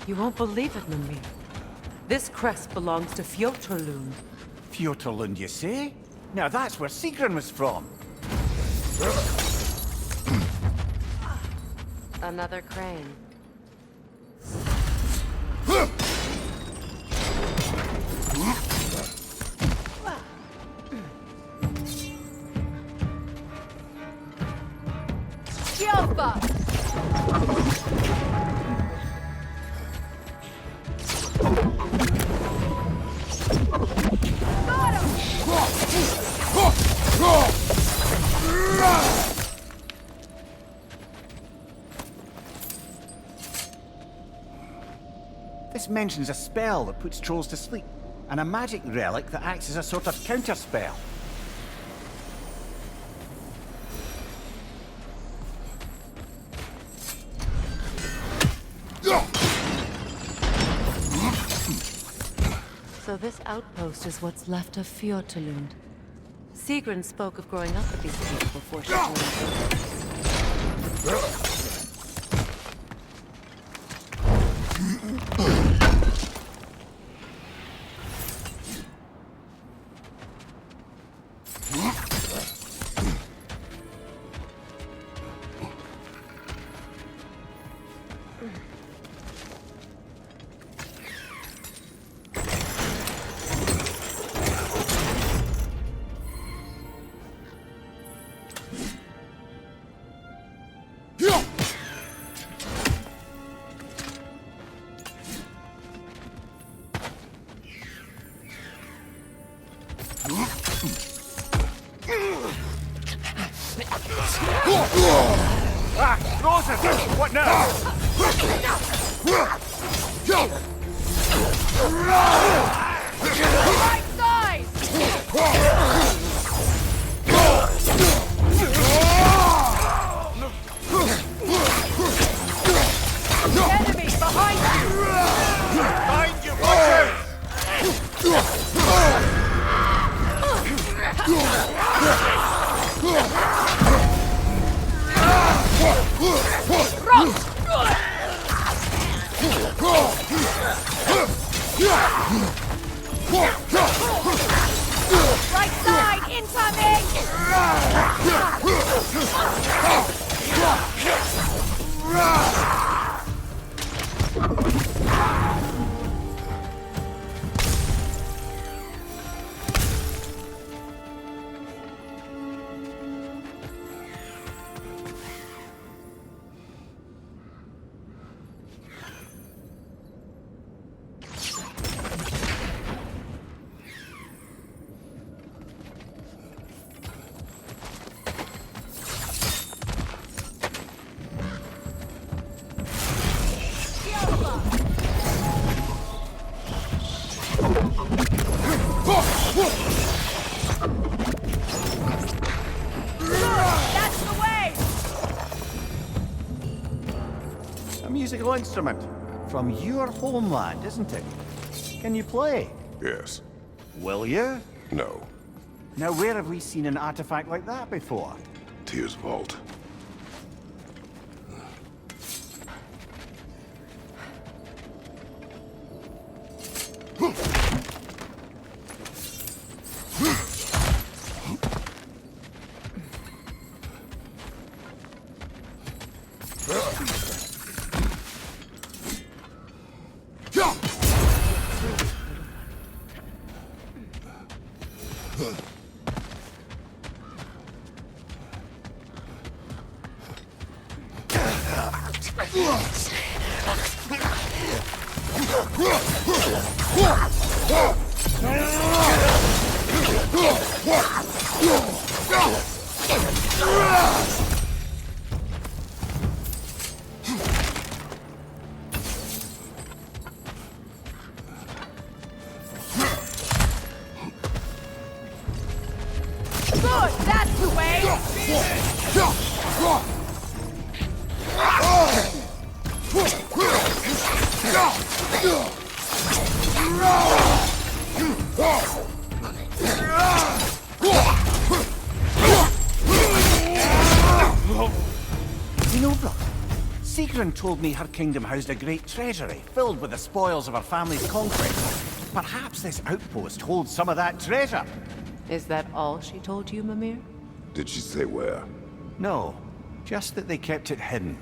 You won't believe it, Mimir. This crest belongs to Fjotorlund. Fjotorlund, you say? Now that's where Sigrun was from. Another crane. This mentions a spell that puts trolls to sleep, and a magic relic that acts as a sort of counterspell. So this outpost is what's left of Fjotorlund. Sigrun spoke of growing up with these people before she joined us. Ah! Rosa! What now? Right side! Enemy behind you! Behind you, watch Right side, incoming! That's the way! A musical instrument. From your homeland, isn't it? Can you play? Yes. Will you? No. Now where have we seen an artifact like that before? Tyr's vault. Good, that's the way! Sigrun told me her kingdom housed a great treasury filled with the spoils of her family's conquest. Perhaps this outpost holds some of that treasure. Is that all she told you, Mimir? Did she say where? No, just that they kept it hidden.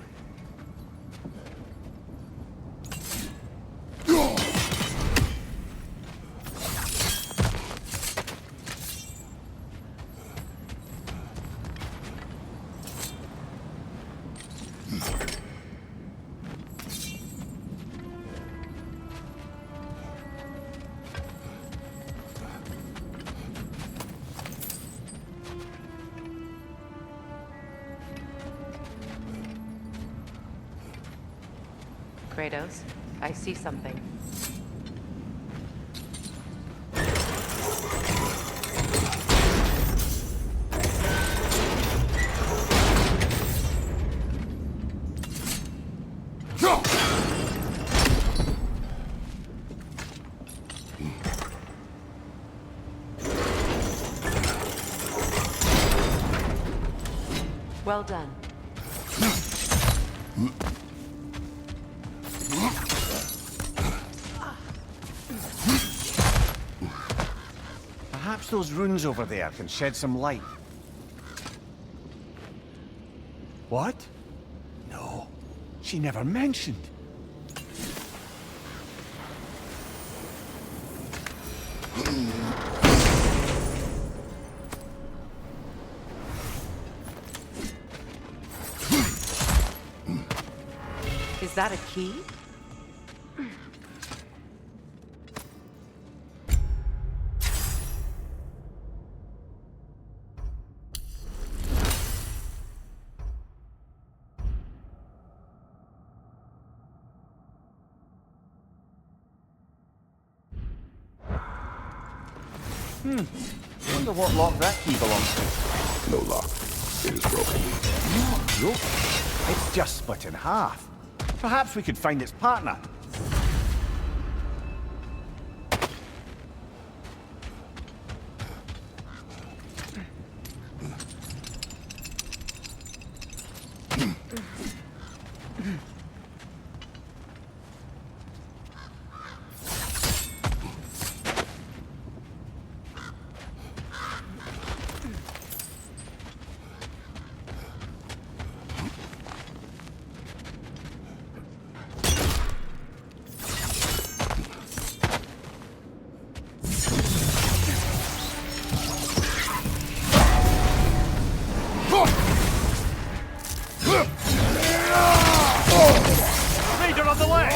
Kratos, I see something. Well done. Perhaps those runes over there can shed some light. What? No, she never mentioned. Is that a key? Wonder what lock that key belongs to. No lock. It is broken. Nope. It's just split in half. Perhaps we could find its partner. Leader on the way!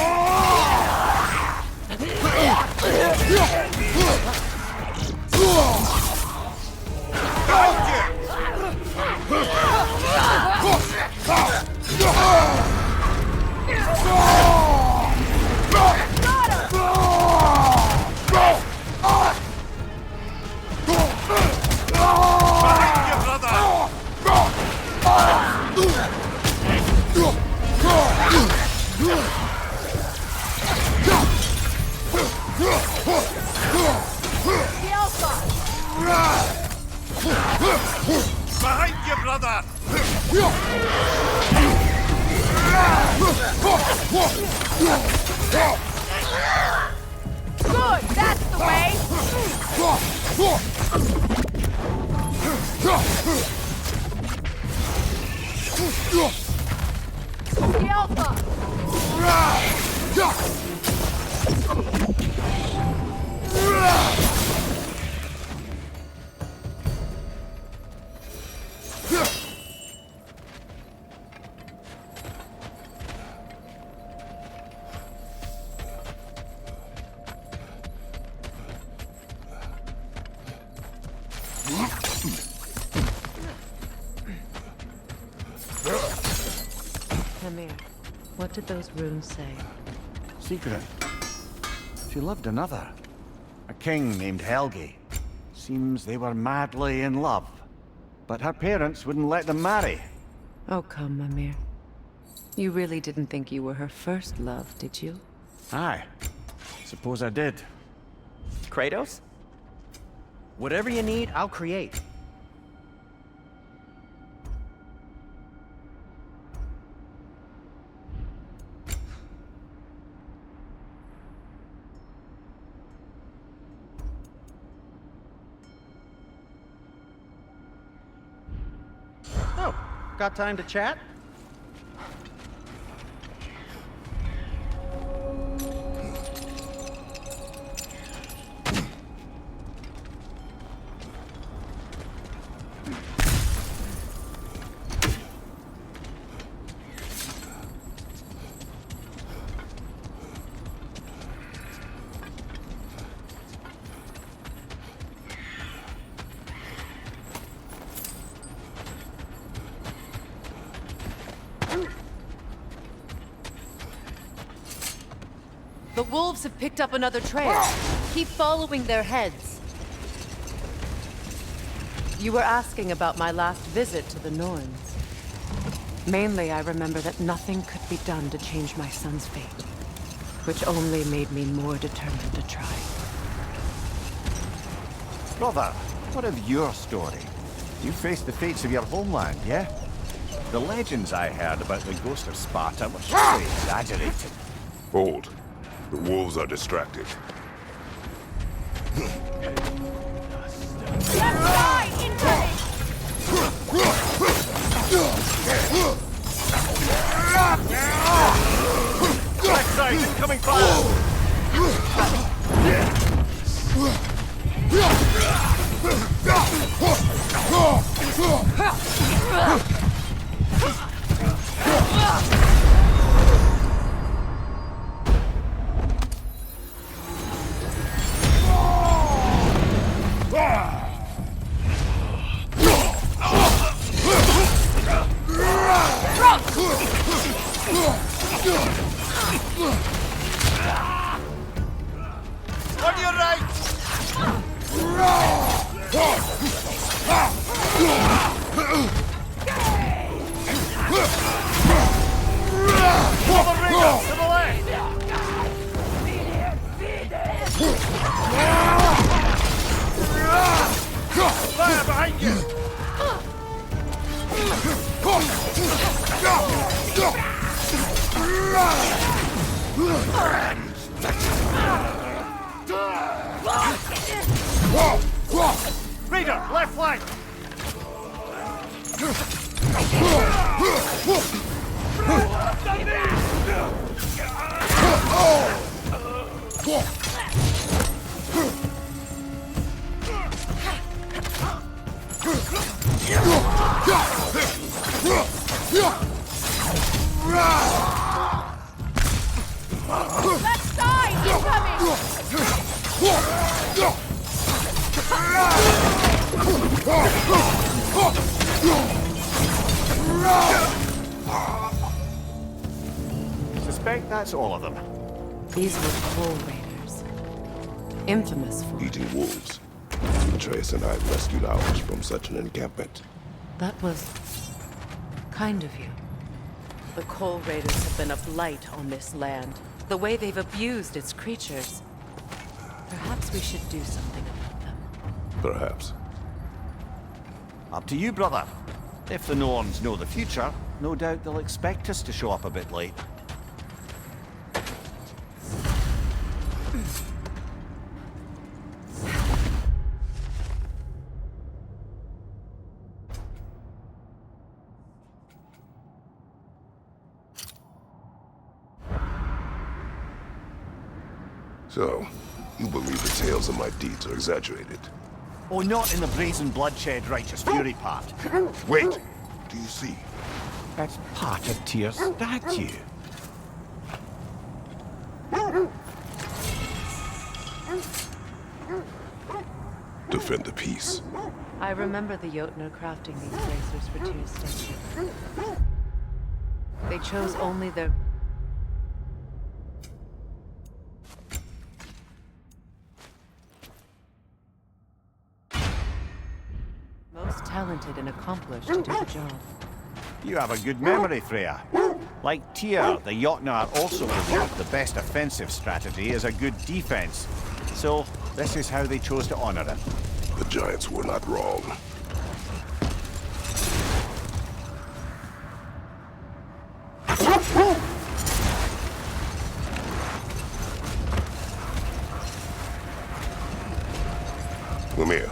The Alpha! Behind you, brother! Good, that's the way! The Alpha! Mimir, what did those runes say? Secret. She loved another. A king named Helgi. Seems they were madly in love. But her parents wouldn't let them marry. Oh, come, Mimir. You really didn't think you were her first love, did you? Aye. Suppose I did. Kratos? Whatever you need, I'll create. Oh, got time to chat? The wolves have picked up another trail. Keep following their heads. You were asking about my last visit to the Norns. Mainly, I remember that nothing could be done to change my son's fate, which only made me more determined to try. Brother, what of your story? You faced the fates of your homeland, yeah? The legends I heard about the ghost of Sparta were surely exaggerated. Hold. The wolves are distracted. Left side! Incoming! Left side, incoming fire! On your right! Overrated! To the left! Fire behind you! Raider, left flank! Left side! Incoming! Suspect that's all of them. These were Coal Raiders. Infamous for... Eating wolves. Trace and I rescued ours from such an encampment. That was... kind of you. The Coal Raiders have been a blight on this land. The way they've abused its creatures. Perhaps we should do something about them. Perhaps. Up to you, brother. If the Norns know the future, no doubt they'll expect us to show up a bit late. So, you believe the tales of my deeds are exaggerated? Oh, not in the brazen bloodshed righteous fury part. Wait! Do you see? That's part of Tyr's statue. Defend the peace. I remember the Jotnar crafting these bracers for Tyr's statue. They chose only the... most talented and accomplished to do the job. You have a good memory, Freya. Like Tyr, the Jotnar also believed the best offensive strategy is a good defense. So, this is how they chose to honor it. The giants were not wrong. Lemire,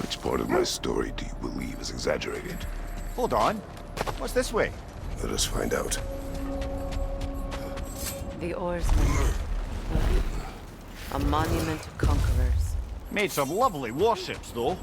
which part of my This story, do you believe, is exaggerated? Hold on. What's this way? Let us find out. The oarsman. A monument to conquerors. Made some lovely warships, though.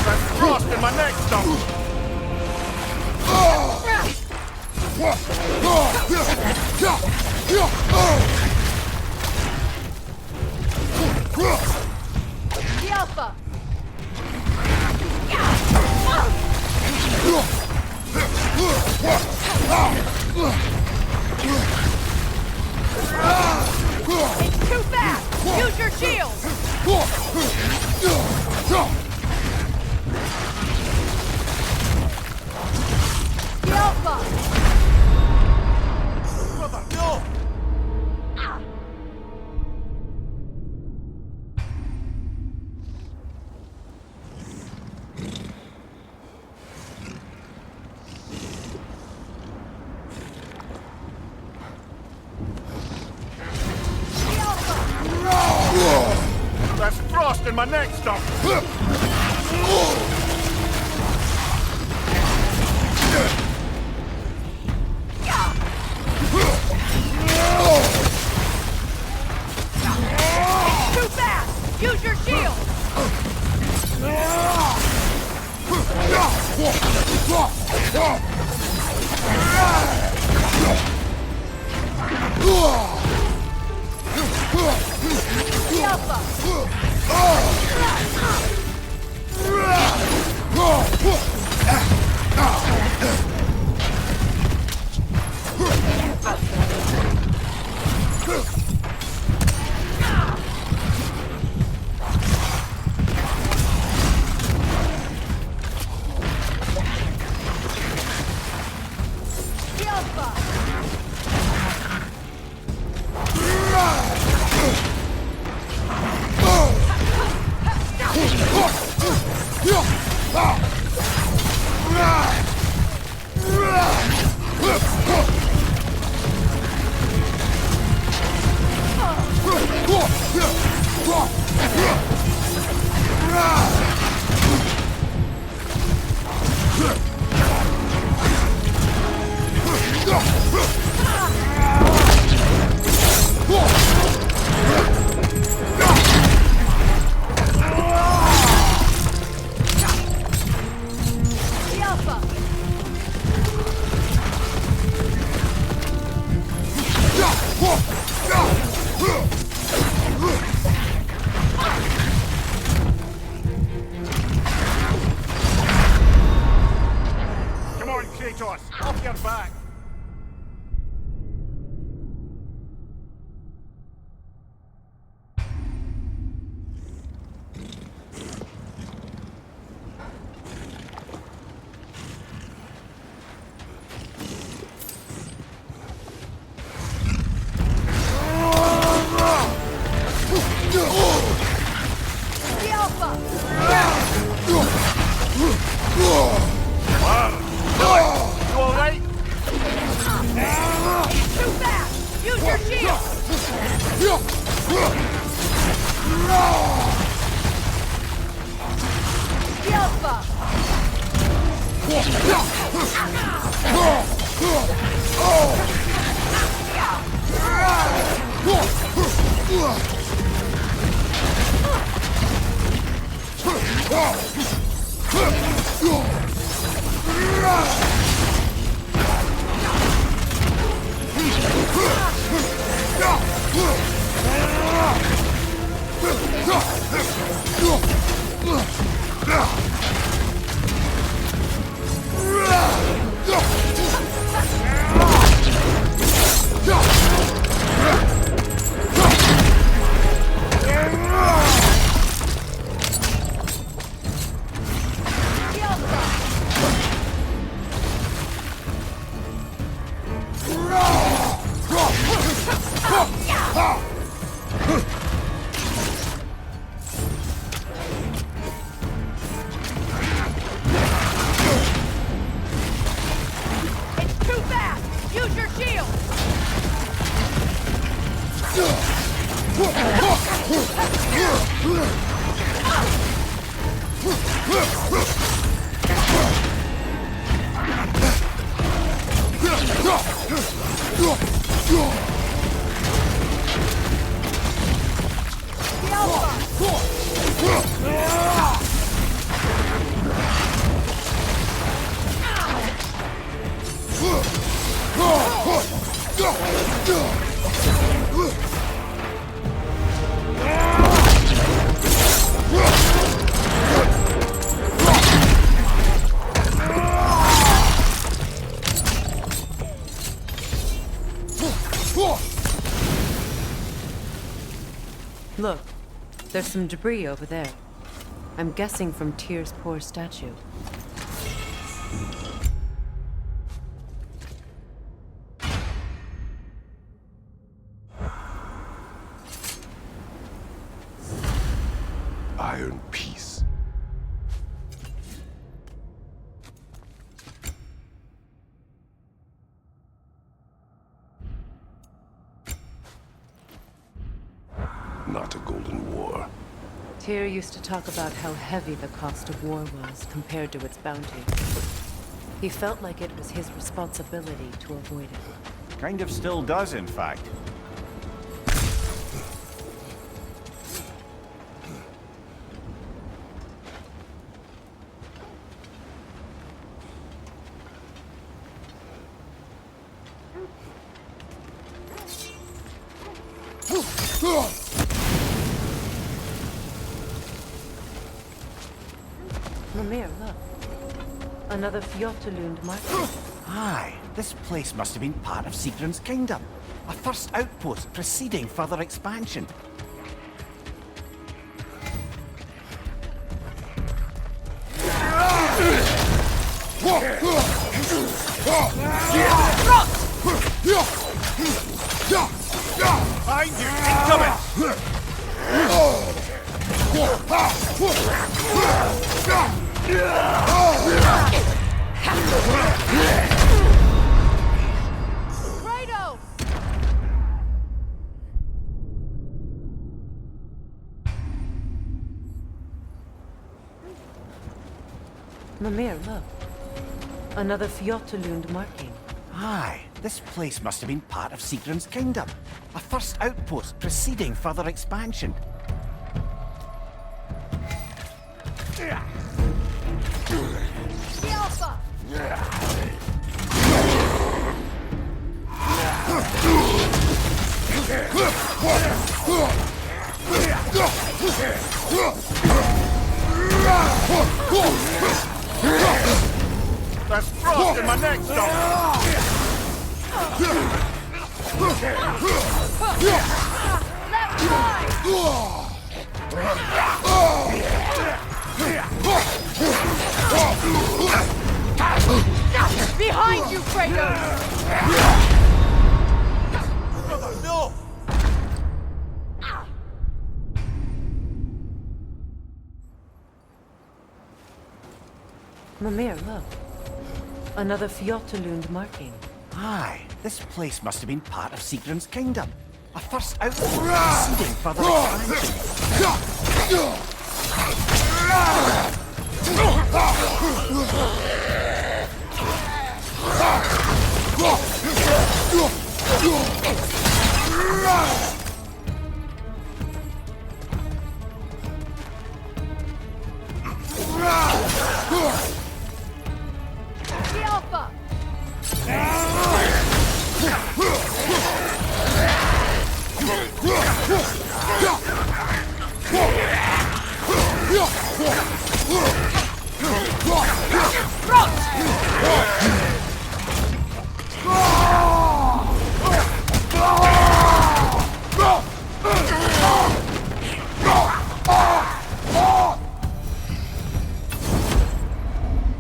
There's frost in my neck, Stump! The Alpha! It's too fast! Use your shield! The Alpha! Brother, no! The Alpha! There's frost in my neck, Stump! Too fast! Use your shield! The Alpha! The Alpha! The Alpha! Come on, Kratos! Off your back! The Alpha! You alright? Too fast! Use your shield! The Alpha! Yeah! Look, there's some debris over there. I'm guessing from Tyr's poor statue. Iron Peace. Not a golden war. Tyr used to talk about how heavy the cost of war was compared to its bounty. He felt like it was his responsibility to avoid it. Kind of still does, in fact. Mimir, look. Another Fjotalund market. Aye, this place must have been part of Sigrun's kingdom. A first outpost preceding further expansion. Behind you! Incoming! Kratos! Mimir, look. Another Fjotalund marking. Aye, this place must have been part of Sigrun's kingdom. A first outpost preceding further expansion. The Alpha! There's frost in my neck, Stop! Left side! Behind you, Kratos! No! Mimir, look. Another Fjotalund marking. Aye, this place must have been part of Sigrun's kingdom. A first outpost preceding further expansion. The Alpha!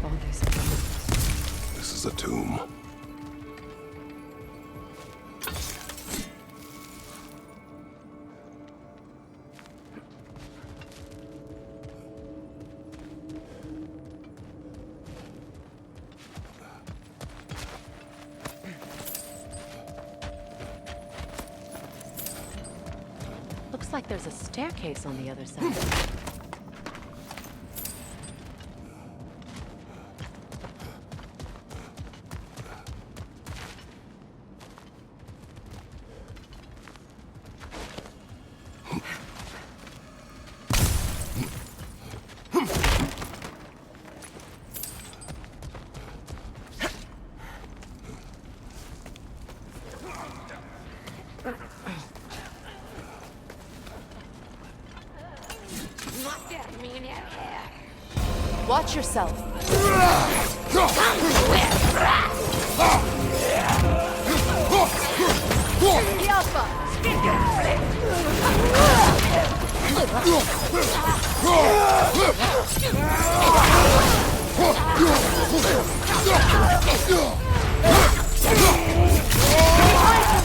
All these bones. This is a tomb. Looks like there's a staircase on the other side. Watch yourself.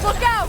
Look out!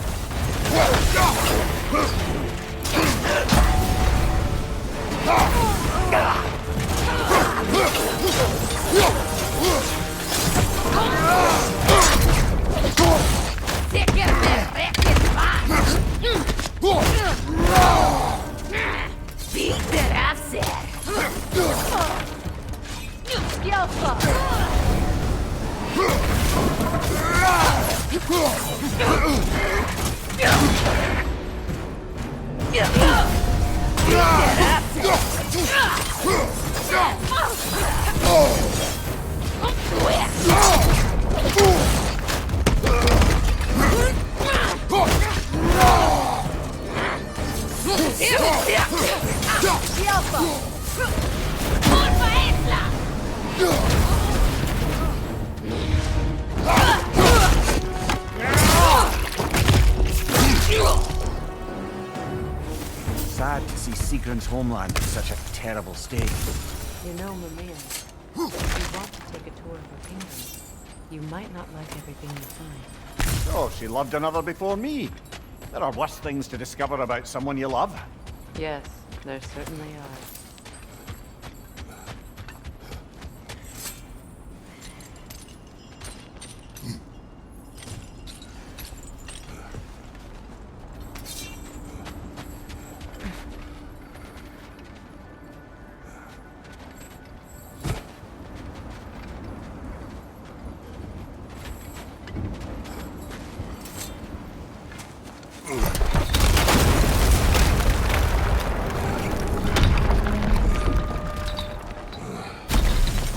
Sad to see Sigurd's homeland in such a terrible state. You know, Mimir, if you want to take a tour of her kingdom, you might not like everything you find. Oh, she loved another before me. There are worse things to discover about someone you love. Yes, there certainly are.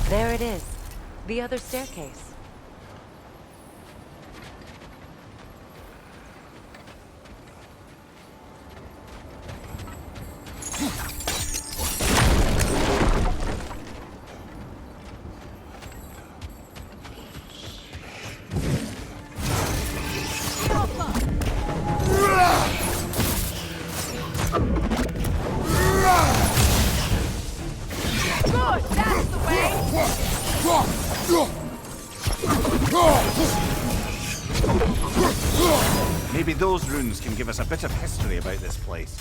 There it is. The other staircase. Good, that's the way! Maybe those runes can give us a bit of history about this place.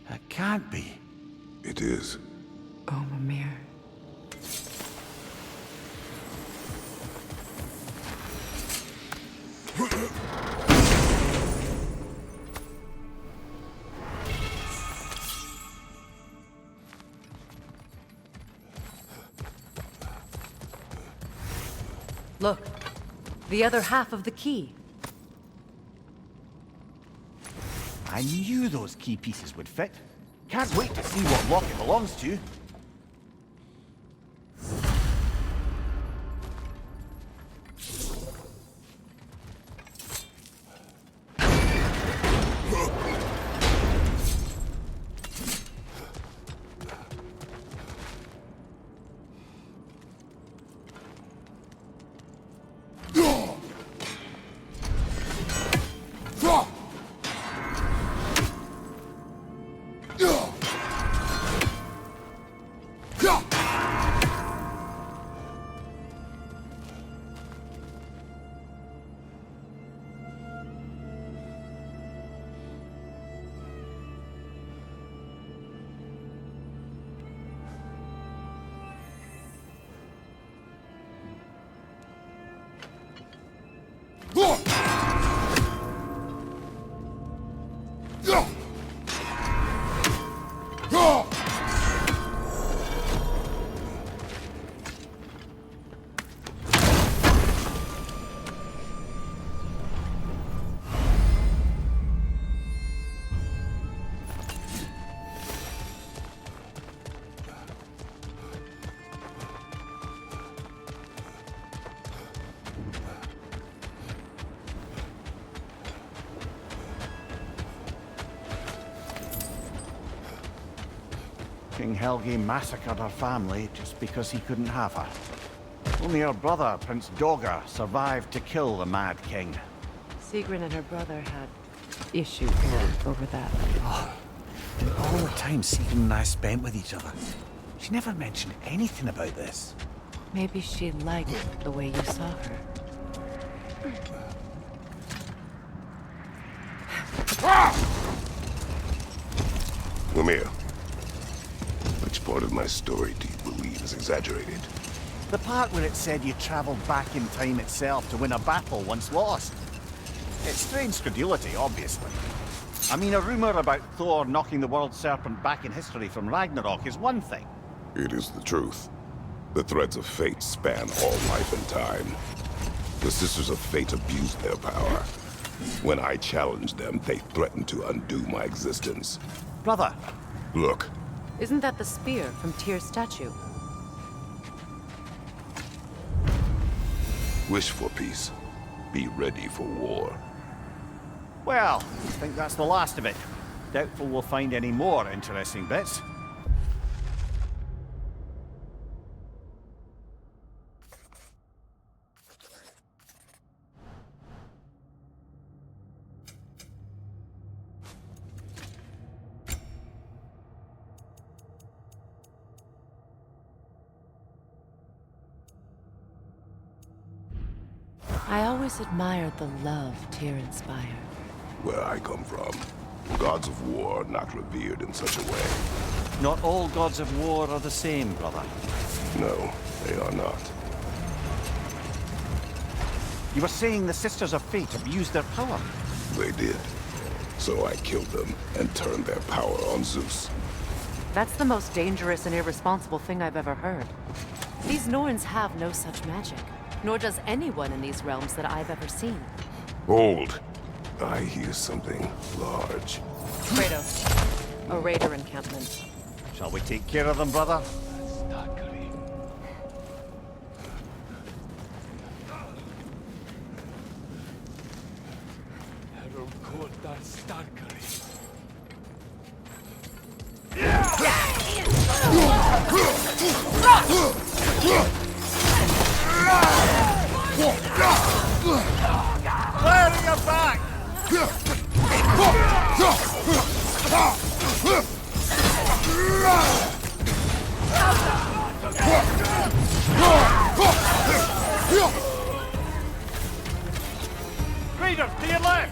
It can't be. It is. Oh, Mimir. Look, the other half of the key. I knew those key pieces would fit. Can't wait to see what lock it belongs to. King Helgi massacred her family just because he couldn't have her. Only her brother, Prince Dogr, survived to kill the Mad King. Sigrun and her brother had issues over that. All the time Sigrun and I spent with each other, she never mentioned anything about this. Maybe she liked the way you saw her. Lemire, which part of my story do you believe is exaggerated? The part where it said you travelled back in time itself to win a battle once lost. It's strange credulity, obviously. I mean, a rumour about Thor knocking the world serpent back in history from Ragnarok is one thing. It is the truth. The threads of fate span all life and time. The Sisters of Fate abused their power. When I challenged them, they threatened to undo my existence. Brother, Look, Isn't that the spear from Tyr's statue? wish for peace. Be ready for war. well, I think that's the last of it. Doubtful we'll find any more interesting bits. I always admired the love Tyr inspired. Where I come from, gods of war are not revered in such a way. Not all gods of war are the same, brother. No, they are not. You were saying the Sisters of Fate abused their power. They did. So I killed them and turned their power on Zeus. That's the most dangerous and irresponsible thing I've ever heard. These Norns have no such magic, nor does anyone in these realms that I've ever seen. Hold! I hear something large. Kratos, a raider encampment. Shall we take care of them, brother? Clearing your back! Raiders, to your left!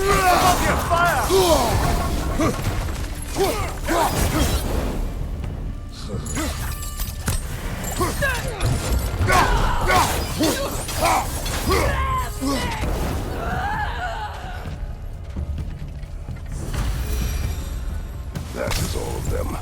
Above your fire! That is all of them.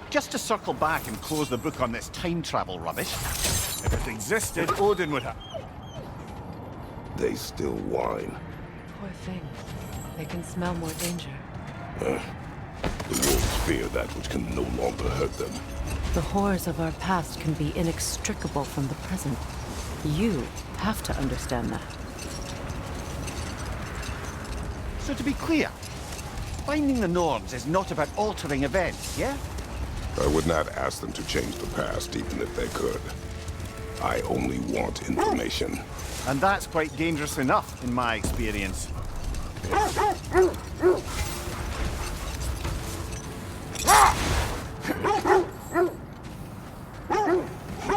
Just to circle back and close the book on this time travel rubbish. If it existed, Odin would have... They still whine. Poor things. They can smell more danger. The wolves fear that which can no longer hurt them. The horrors of our past can be inextricable from the present. You have to understand that. So to be clear, finding the Norns is not about altering events, yeah? I would not ask them to change the past, even if they could. I only want information. And that's quite dangerous enough, in my experience.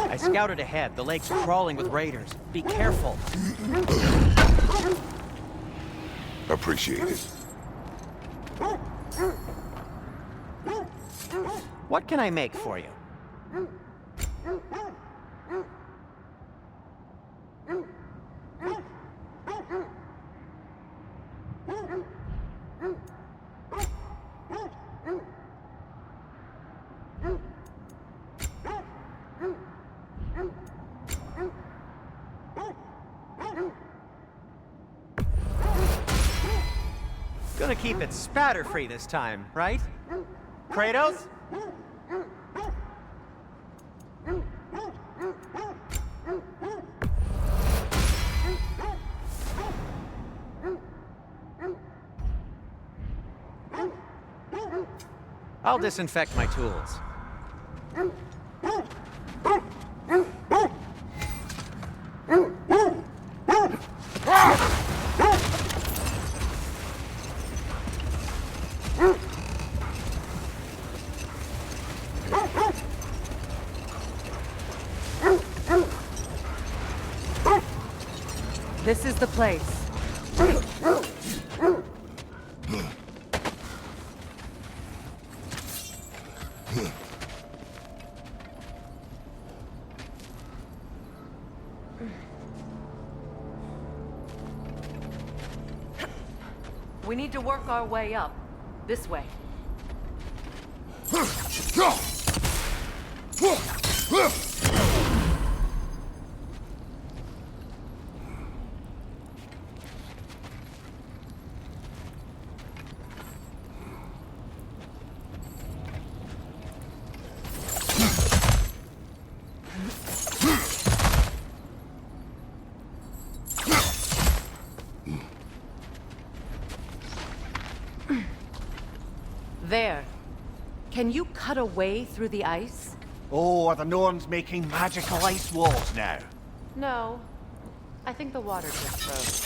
I scouted ahead. The lake's crawling with raiders. Be careful. Appreciate it. What can I make for you? Gonna keep it spatter-free this time, right? Kratos? I'll disinfect my tools. This is the place. We need to work our way up. This way. There. Can you cut a way through the ice? Oh, are the Norns making magical ice walls now? No. I think the water just froze.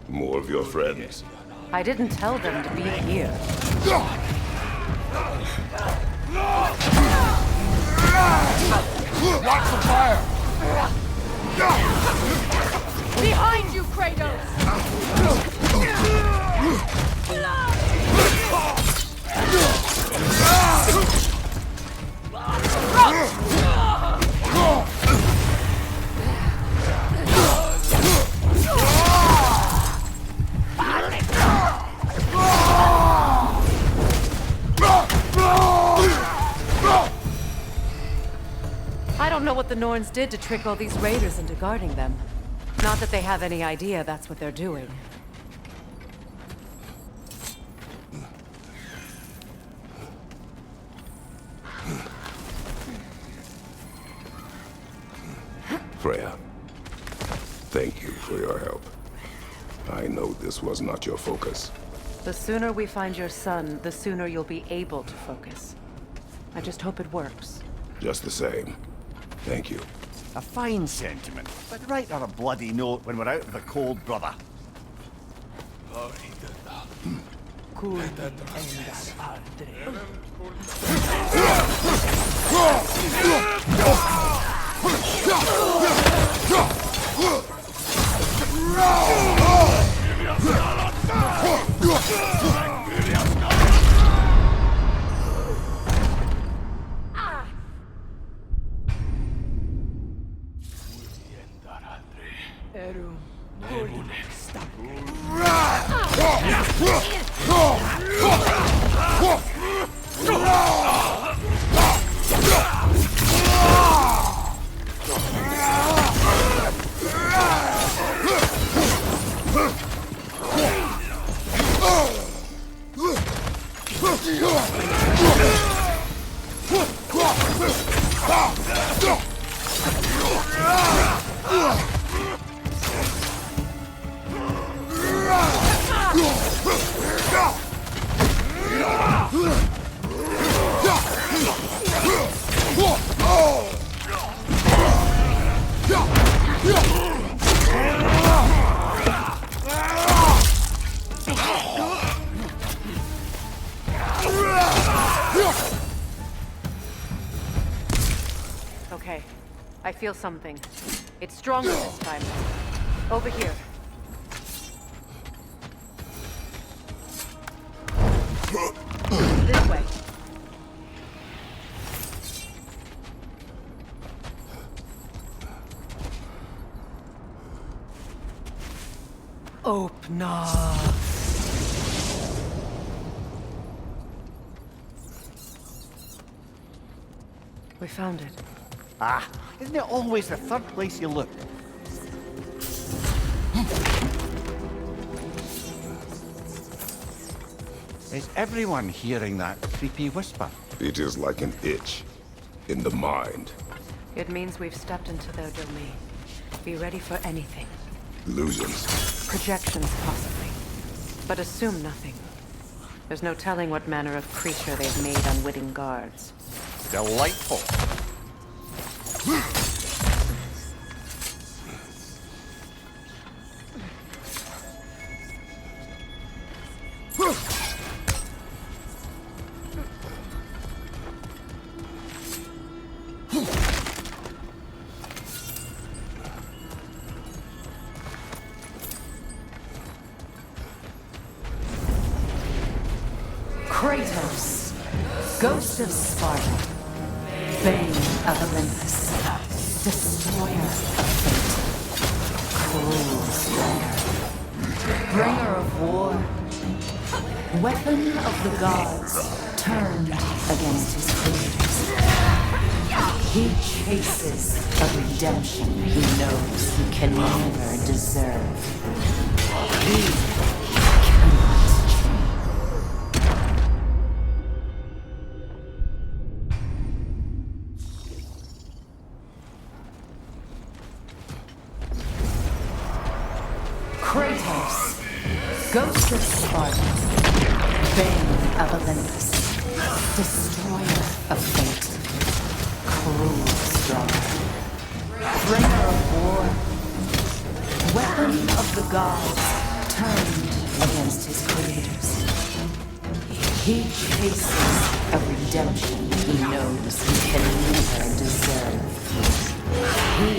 More of your friends. I didn't tell them to be here. Watch the fire! Behind you, Kratos! I don't know what the Norns did to trick all these raiders into guarding them. Not that they have any idea that's what they're doing. Freya, thank you for your help. I know this was not your focus. The sooner we find your son, the sooner you'll be able to focus. I just hope it works. Just the same, thank you. A fine sentiment, but write her a bloody note when we're out of the cold, brother. Okay, I feel something. It's stronger this time. Over here. This way. Open up. We found it. Ah, isn't it always the third place you look? Is everyone hearing that creepy whisper? It is like an itch in the mind. It means we've stepped into their domain. Be ready for anything. Illusions. Projections, possibly. But assume nothing. There's no telling what manner of creature they've made unwitting guards. Delightful. Kratos, Ghost of Sparta, Bane of Olympus, Destroyer of Fate, Cruel Striker, Bringer of War, Weapon of the Gods, turned against his creators. He chases a redemption he knows he can never deserve. He Kratos, Ghost of Sparta, Bane of Olympus, Destroyer of Fate, Cruel Striker, Bringer of War, Weapon of the Gods, turned against his creators. He chases a redemption he knows he can never deserve. He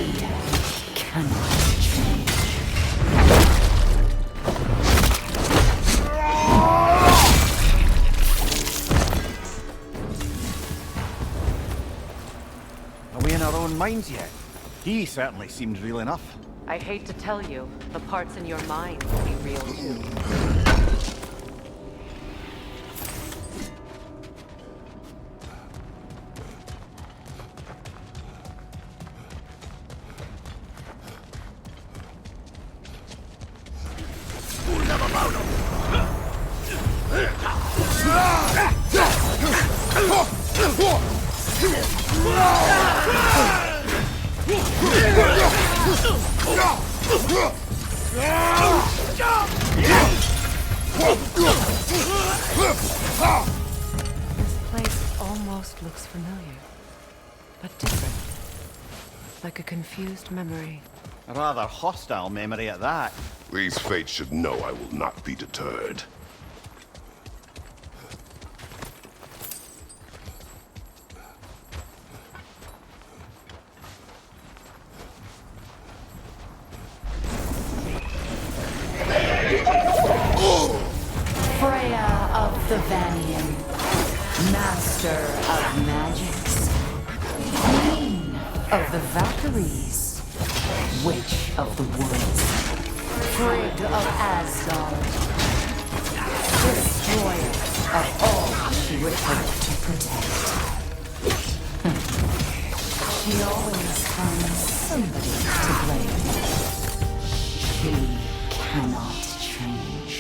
cannot change. Are we in our own minds yet? He certainly seemed real enough. I hate to tell you, the parts in your mind will be real too. This place almost looks familiar, but different. Like a confused memory. A rather hostile memory at that. These fates should know I will not be deterred. Freya of the Vanian, Master of Magics, Queen of the Valkyries, Witch of the Woods, Frigg of Asgard, Destroyer of all she would hope to protect. She always finds somebody to blame. She cannot change.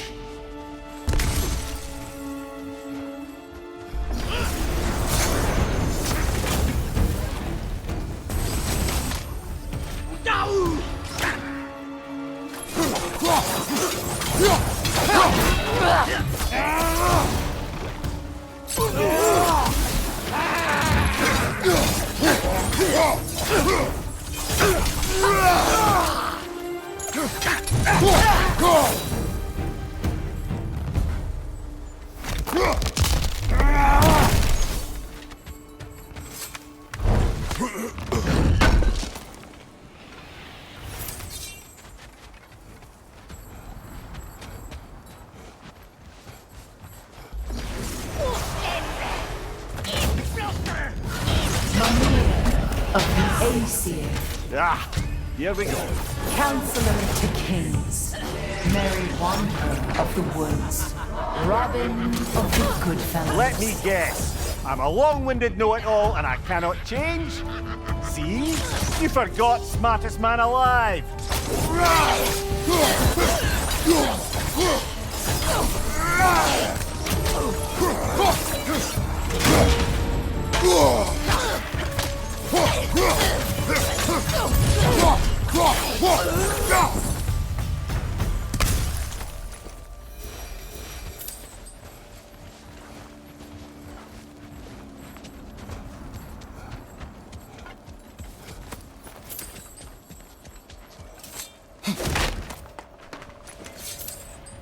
Of the Aesir, Ah, here we go. Counselor to Kings, Merry Wanderer of the Woods, Robin of the Goodfellas. Let me guess. I'm a long-winded know-it-all and I cannot change? See? You forgot smartest man alive.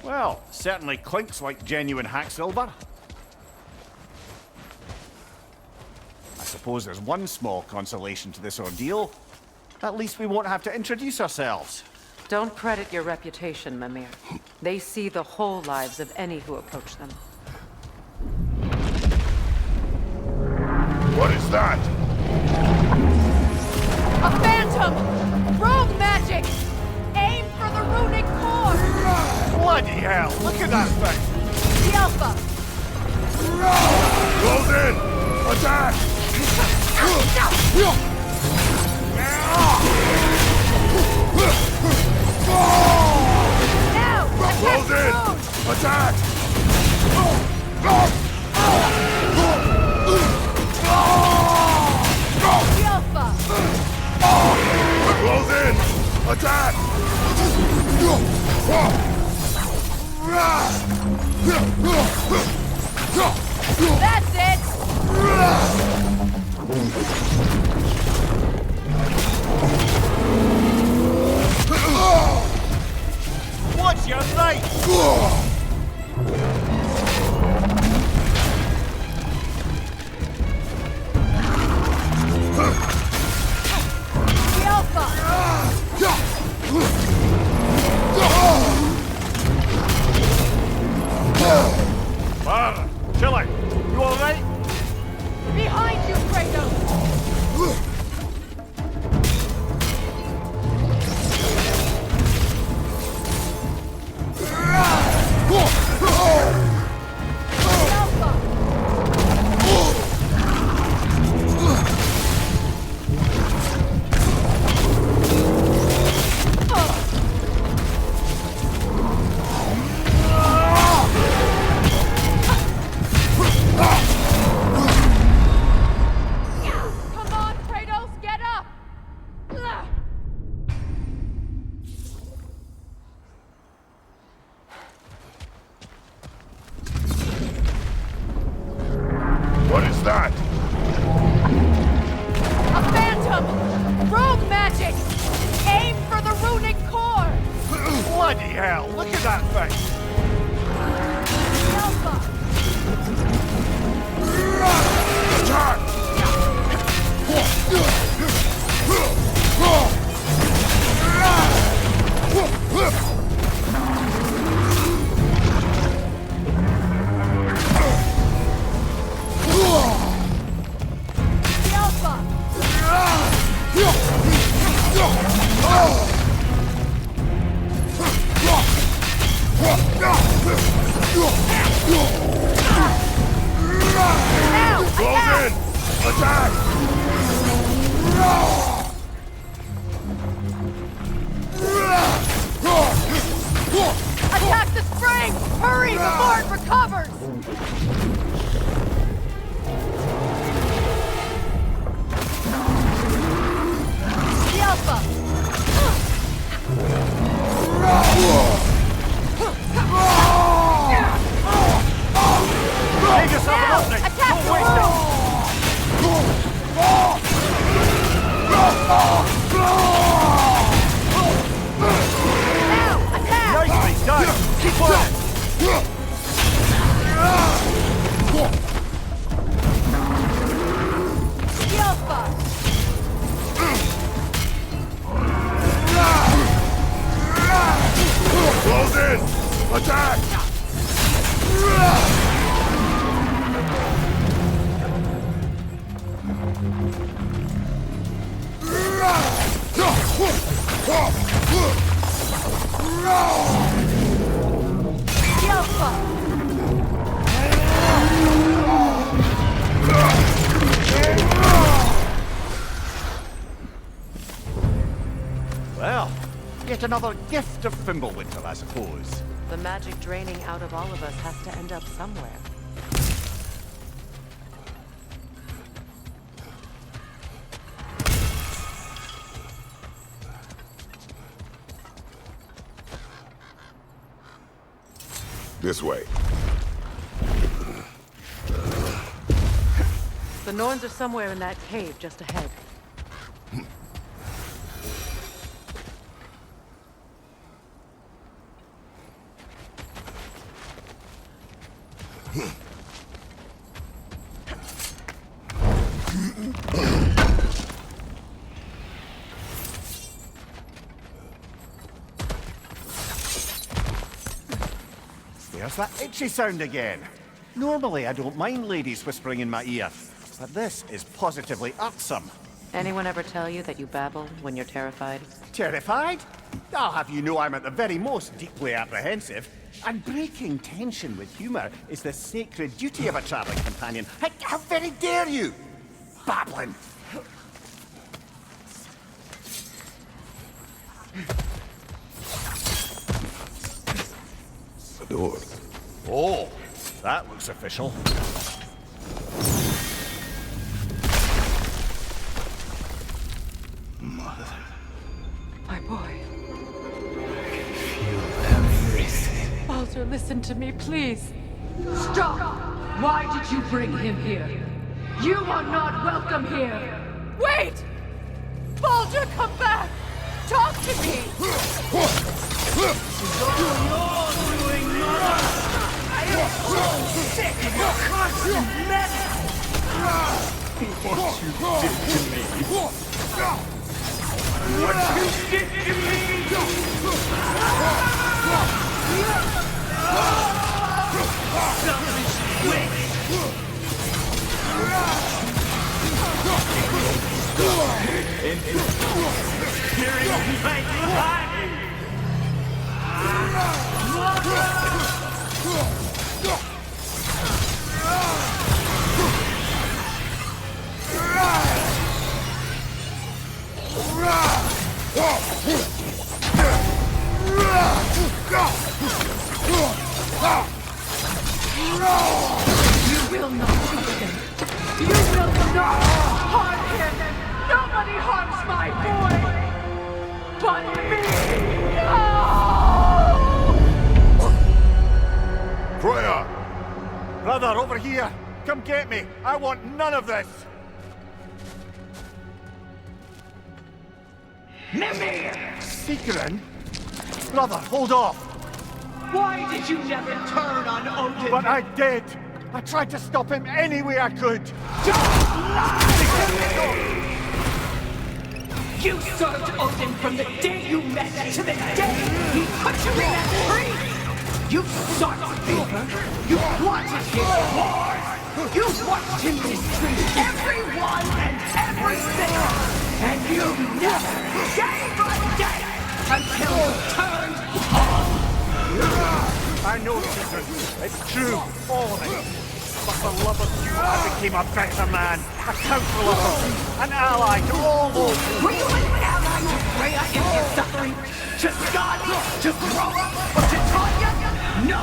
Well, certainly clinks like genuine hack silver. I suppose there's one small consolation to this ordeal. At least we won't have to introduce ourselves. Don't credit your reputation, Mimir. They see the whole lives of any who approach them. What is that? A phantom! Rogue magic! Aim for the runic core! Bloody hell, look at that thing! The Alpha! Close in! Attack! Now! Close in! Attack! The Alpha! Close in! Attack! That's it! What's your right? The Alpha! Barra, Chile, you alright? Behind you, Kratos! The Alpha! Come on, Kratos, get up! What is that? A phantom! Rogue magic! Aim for the runic core! Bloody hell, look at that thing! The Alpha! Attack! Just another gift of Fimbulwinter, I suppose. The magic draining out of all of us has to end up somewhere. This way. The Norns are somewhere in that cave just ahead. There's that itchy sound again. Normally, I don't mind ladies whispering in my ear, but this is positively irksome. Anyone ever tell you that you babble when you're terrified? Terrified? I'll have you know I'm at the very most deeply apprehensive. And breaking tension with humour is the sacred duty of a travelling companion. How very dare you! Babbling! The door. Oh, that looks official. Mother, My boy. feel everything. Baldur, listen to me, please. Stop! Why did you bring him here? You are not welcome here! Wait! Baldur, come back! Talk to me! You will not touch him! You will not harm him! Nobody harms my boy! But me! No! Freya! Brother, over here! Come get me! I want none of this! Mimir! Seekerin? Brother, hold off! Why did you never turn on Odin? But I did! I tried to stop him any way I could! You served Odin from the day you met to the day he put you in that tree! You sought favor! You wanted his wars! You watched him mistreat everyone and everything! And you never gave a damn until you turned on! I know, Seekerin. It's true, all of it. But for love of you, I became a better man, a counselor, an ally to all those. Were you an ally to Freya in his suffering? To Skadi? To Groa? Or to Tanya? No!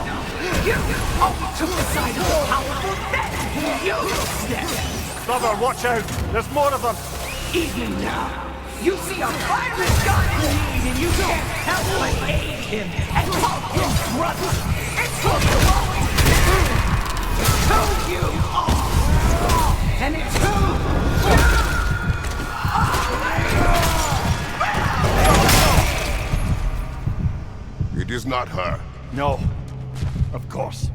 You only took the side of the powerful men! You stepped! Brother, watch out! There's more of them! Even now, you see a pirate god in need and you can't help but aid him and call him brother! It's what you always did! It's who you are! And it's who It is not her. No. Of course.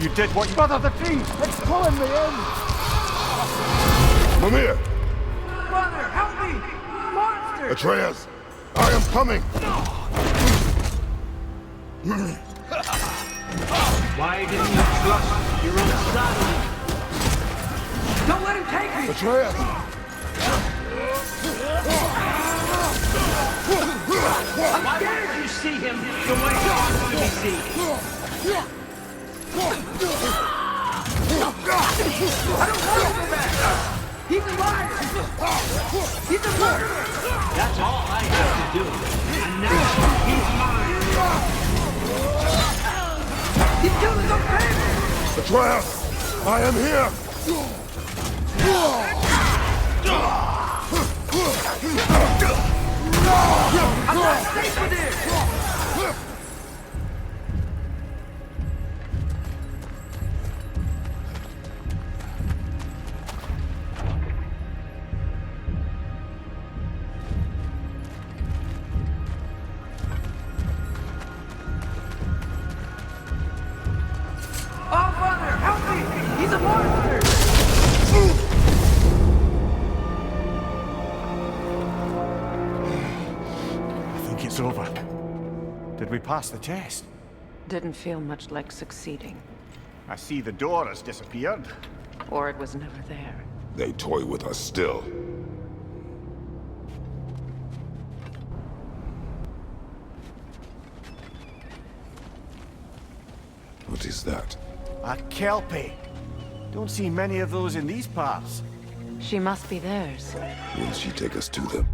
You did what you... Brother, the tree! It's pulling me in! Mimir! Mother, help me! Monster! Atreus! I am coming! Why didn't you trust your own son? Don't let him take me! Atreus! Why didn't you see him the way he wants to be seen? I don't want to go back! He's a liar! He's a murderer! That's all I have to do. And now he's mine. He's doing okay! Atreus! I am here! I'm not safe with this! Oh, brother, help me! He's a monster! I think it's over. Did we pass the test? Didn't feel much like succeeding. I see the door has disappeared. Or it was never there. They toy with us still. What is that? A kelpie. Don't see many of those in these parts. She must be theirs. Will she take us to them?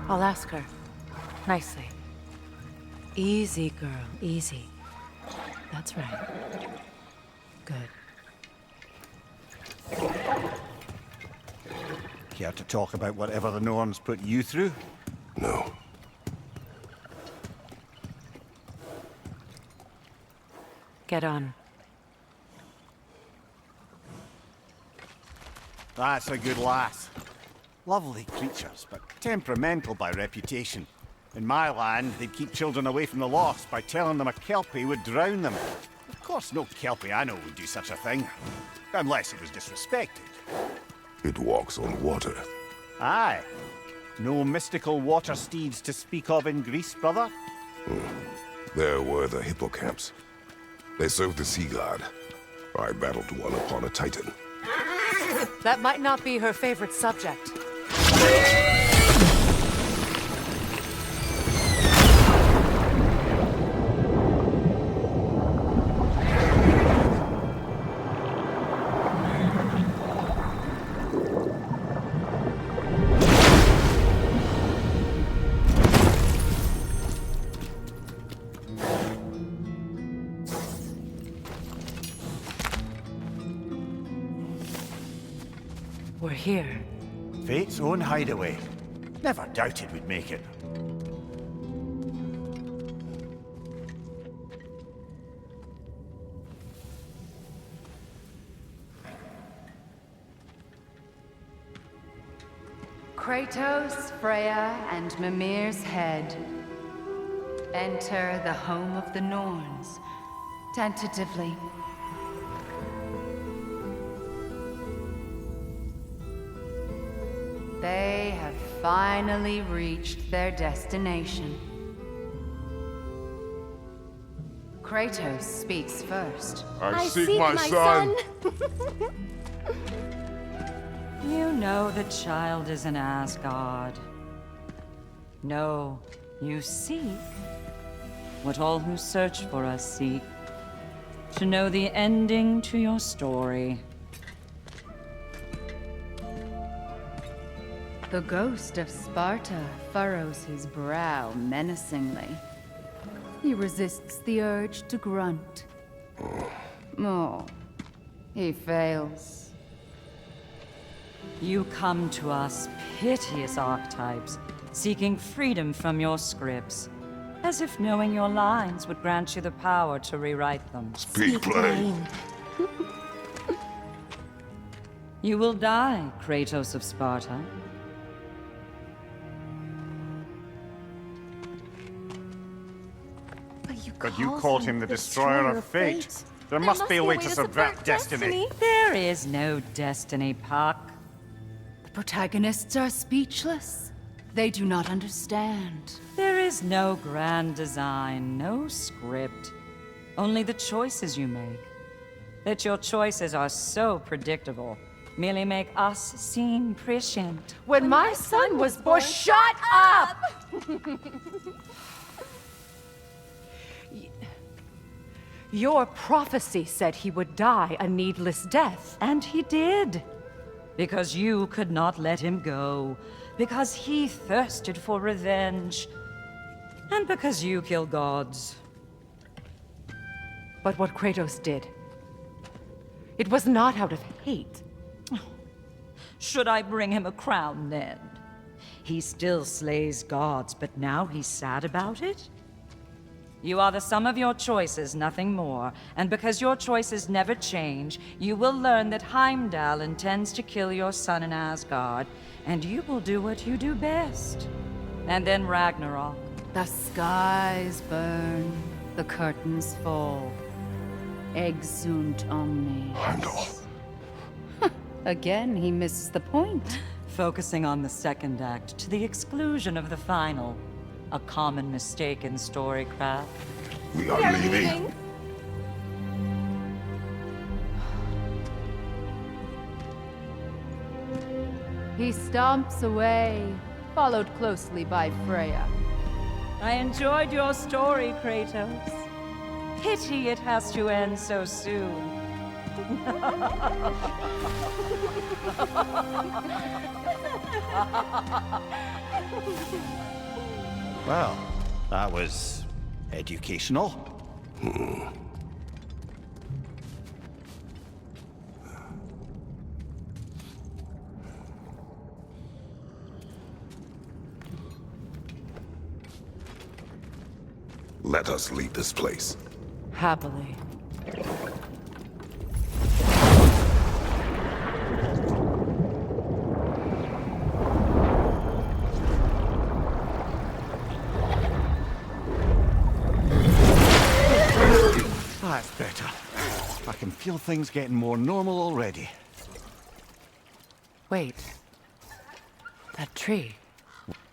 I'll ask her. Nicely. Easy, girl. Easy. That's right. Good. Care to talk about whatever the Norns put you through? No. Get on. That's a good lass. Lovely creatures, but temperamental by reputation. In my land, they'd keep children away from the lost by telling them a kelpie would drown them. Of course, no kelpie I know would do such a thing. Unless it was disrespected. It walks on water. Aye. No mystical water steeds to speak of in Greece, brother? There were the hippocamps. They served the sea god. I battled one upon a titan. That might not be her favorite subject. We're here. Fate's own hideaway. Never doubted we'd make it. Kratos, Freya, and Mimir's head. Enter the home of the Norns. Tentatively. They have finally reached their destination. Kratos speaks first. I seek my son. You know the child is in Asgard. No, you seek what all who search for us seek. To know the ending to your story. The ghost of Sparta furrows his brow menacingly. He resists the urge to grunt. Oh, he fails. You come to us, piteous archetypes, seeking freedom from your scripts. As if knowing your lines would grant you the power to rewrite them. Speak plain. You will die, Kratos of Sparta. But you called him the Destroyer of Fate. There must be a way to subvert destiny. There is no destiny, Puck. The protagonists are speechless. They do not understand. There is no grand design, no script. Only the choices you make. That your choices are so predictable merely make us seem prescient. When my son was born, shut up! Your prophecy said he would die a needless death. And he did. Because you could not let him go. Because he thirsted for revenge. And because you kill gods. But what Kratos did, it was not out of hate. Should I bring him a crown then? He still slays gods, but now he's sad about it? You are the sum of your choices, nothing more. And because your choices never change, you will learn that Heimdall intends to kill your son in Asgard, and you will do what you do best. And then Ragnarok. The skies burn, the curtains fall. Exunt omnes. Heimdall. Again, he misses the point. Focusing on the second act to the exclusion of the final. A common mistake in storycraft. We are leaving. He stomps away, followed closely by Freya. I enjoyed your story, Kratos. Pity it has to end so soon. Well, that was educational. Let us leave this place. Happily. That's better. I can feel things getting more normal already. Wait. That tree.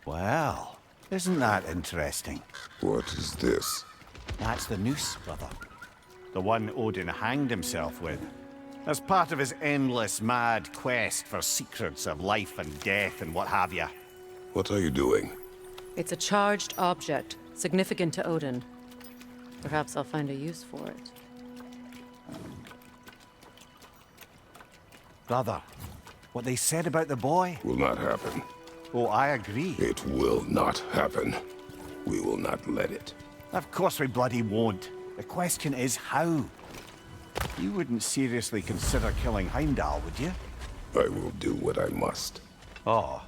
Well, isn't that interesting? What is this? That's the noose, brother. The one Odin hanged himself with. As part of his endless, mad quest for secrets of life and death and what have you. What are you doing? It's a charged object, significant to Odin. Perhaps I'll find a use for it. Brother, what they said about the boy? Will not happen. Oh, I agree. It will not happen. We will not let it. Of course we bloody won't. The question is how. You wouldn't seriously consider killing Heimdall, would you? I will do what I must. Oh,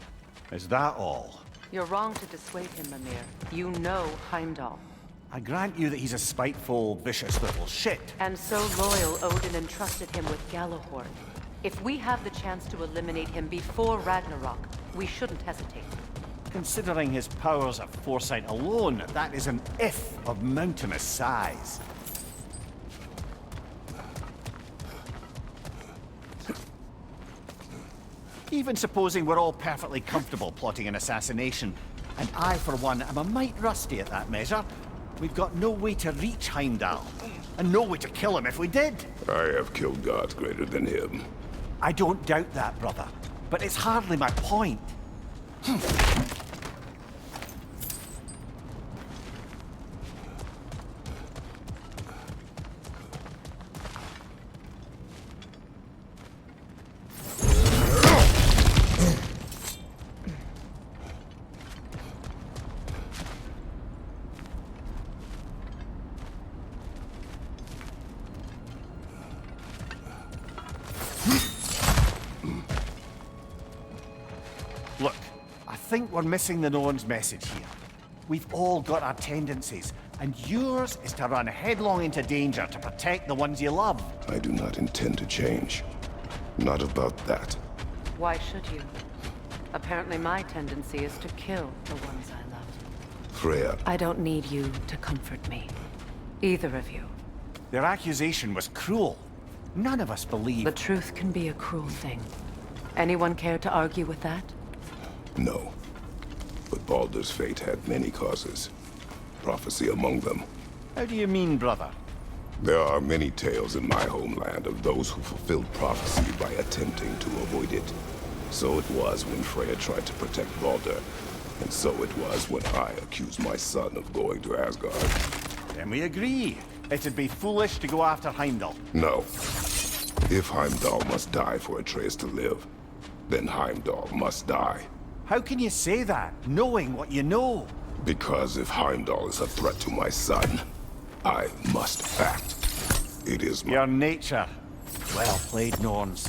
is that all? You're wrong to dissuade him, Mimir. You know Heimdall. I grant you that he's a spiteful, vicious little shit. And so loyal, Odin entrusted him with Gjallarhorn. If we have the chance to eliminate him before Ragnarok, we shouldn't hesitate. Considering his powers of foresight alone, that is an if of mountainous size. Even supposing we're all perfectly comfortable plotting an assassination, and I, for one, am a mite rusty at that measure, we've got no way to reach Heimdall, and no way to kill him if we did. I have killed gods greater than him. I don't doubt that, brother, but it's hardly my point. Look, I think we're missing the Norn's message here. We've all got our tendencies, and yours is to run headlong into danger to protect the ones you love. I do not intend to change. Not about that. Why should you? Apparently my tendency is to kill the ones I love. Freya, I don't need you to comfort me. Either of you. Their accusation was cruel. None of us believe... The truth can be a cruel thing. Anyone care to argue with that? No. But Baldur's fate had many causes. Prophecy among them. How do you mean, brother? There are many tales in my homeland of those who fulfilled prophecy by attempting to avoid it. So it was when Freya tried to protect Baldur, and so it was when I accused my son of going to Asgard. Then we agree. It'd be foolish to go after Heimdall. No. If Heimdall must die for Atreus to live, then Heimdall must die. How can you say that, knowing what you know? Because if Heimdall is a threat to my son, I must act. It is my... Your nature. Well played, Norns.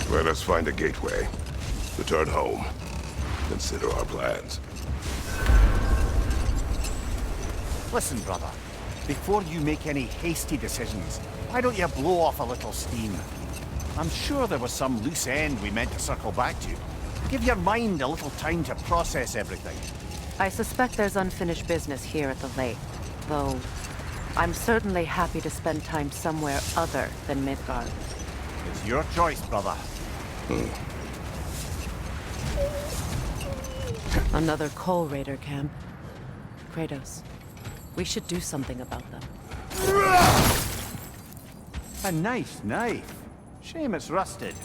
Let us find a gateway. Return home. Consider our plans. Listen, brother. Before you make any hasty decisions, why don't you blow off a little steam? I'm sure there was some loose end we meant to circle back to. Give your mind a little time to process everything. I suspect there's unfinished business here at the lake, though I'm certainly happy to spend time somewhere other than Midgard. It's your choice, brother. Another Coal Raider camp. Kratos, we should do something about them. A nice knife. Shame it's rusted.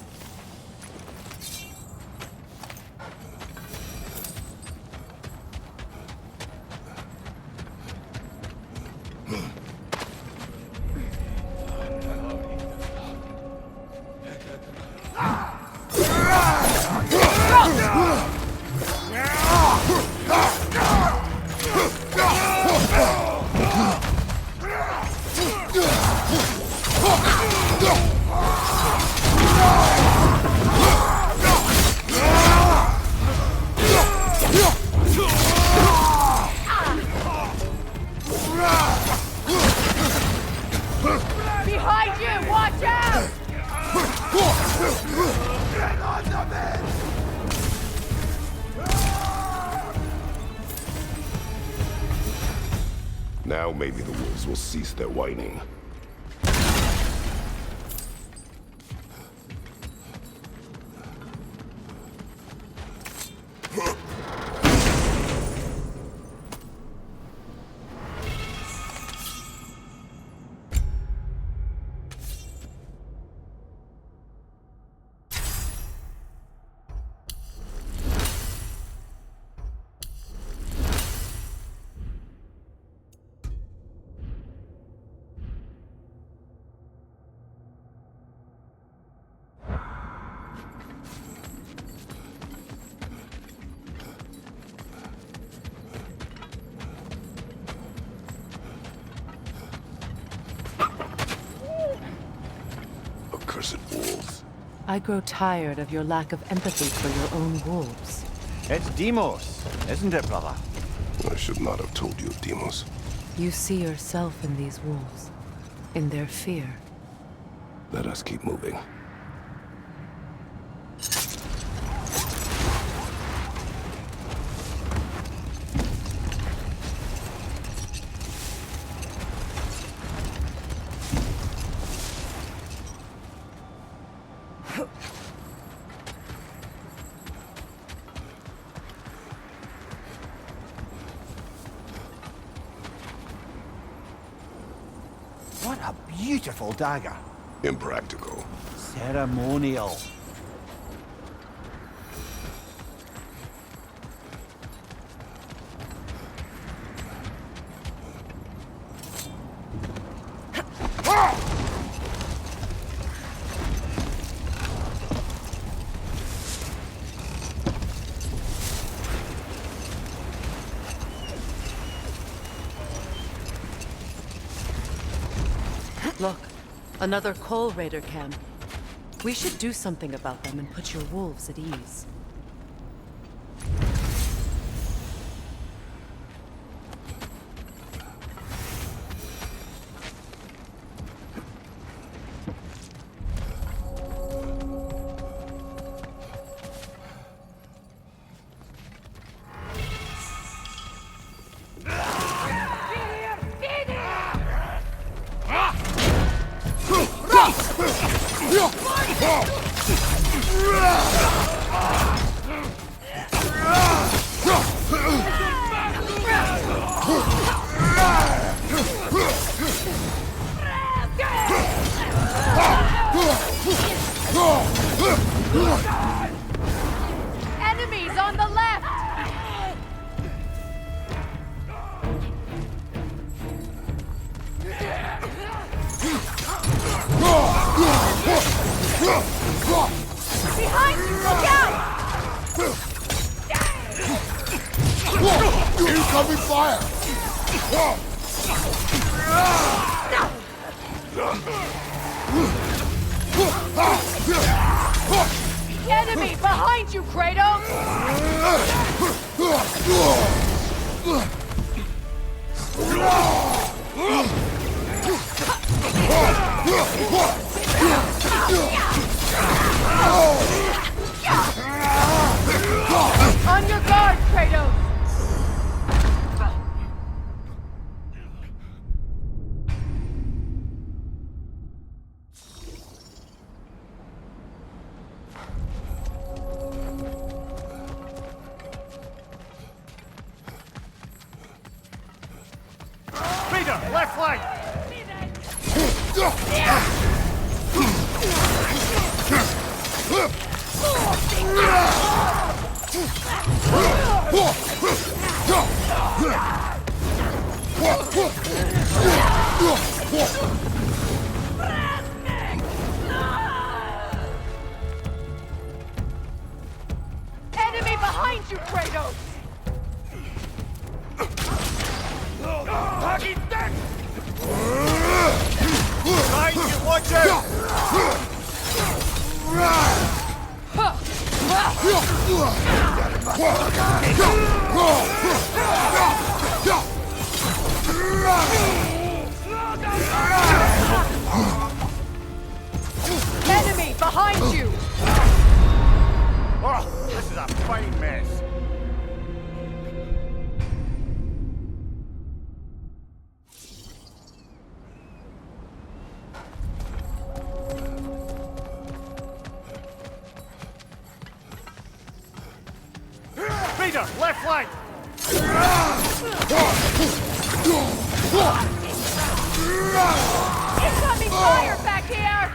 Behind you! Watch out! Now maybe the wolves will cease their whining. Accursed wolves. I grow tired of your lack of empathy for your own wolves. It's Demos, isn't it, brother? I should not have told you of Demos. You see yourself in these wolves, in their fear. Let us keep moving. What a beautiful dagger. Impractical. Ceremonial. Look, another Coal Raider camp. We should do something about them and put your wolves at ease. Enemies on the left! Behind you! Look out! Incoming fire! Enemy behind you, Kratos! On your guard, Kratos! Peter, left flank! Enemy behind you, Kratos! Behind you, watch out! Enemy behind you! Oh, this is a fine mess. Peter, left flank! Incoming fire back here!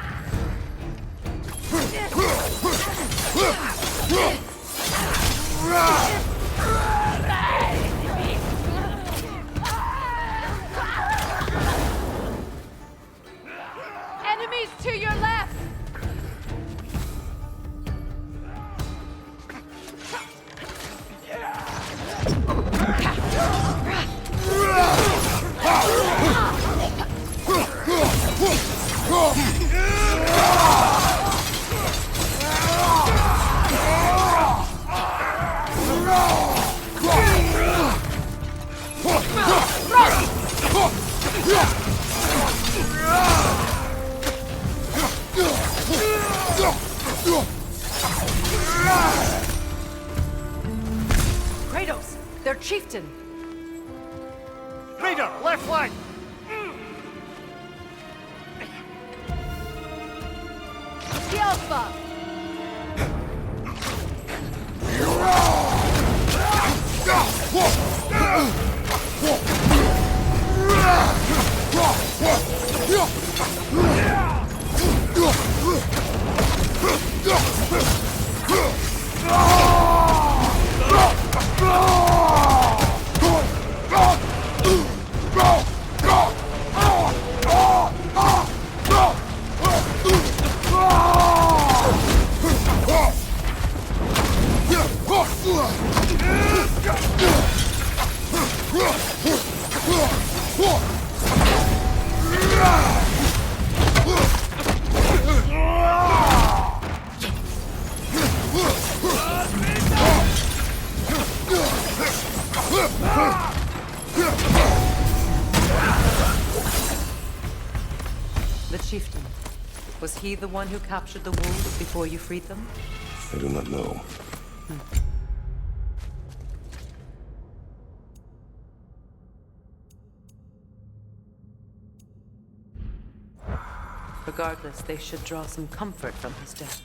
Enemies to your left! Kratos, their chieftain. Peter, left flank! The Alpha! The chieftain. Was he the one who captured the wolves before you freed them? I do not know. Regardless, they should draw some comfort from his death.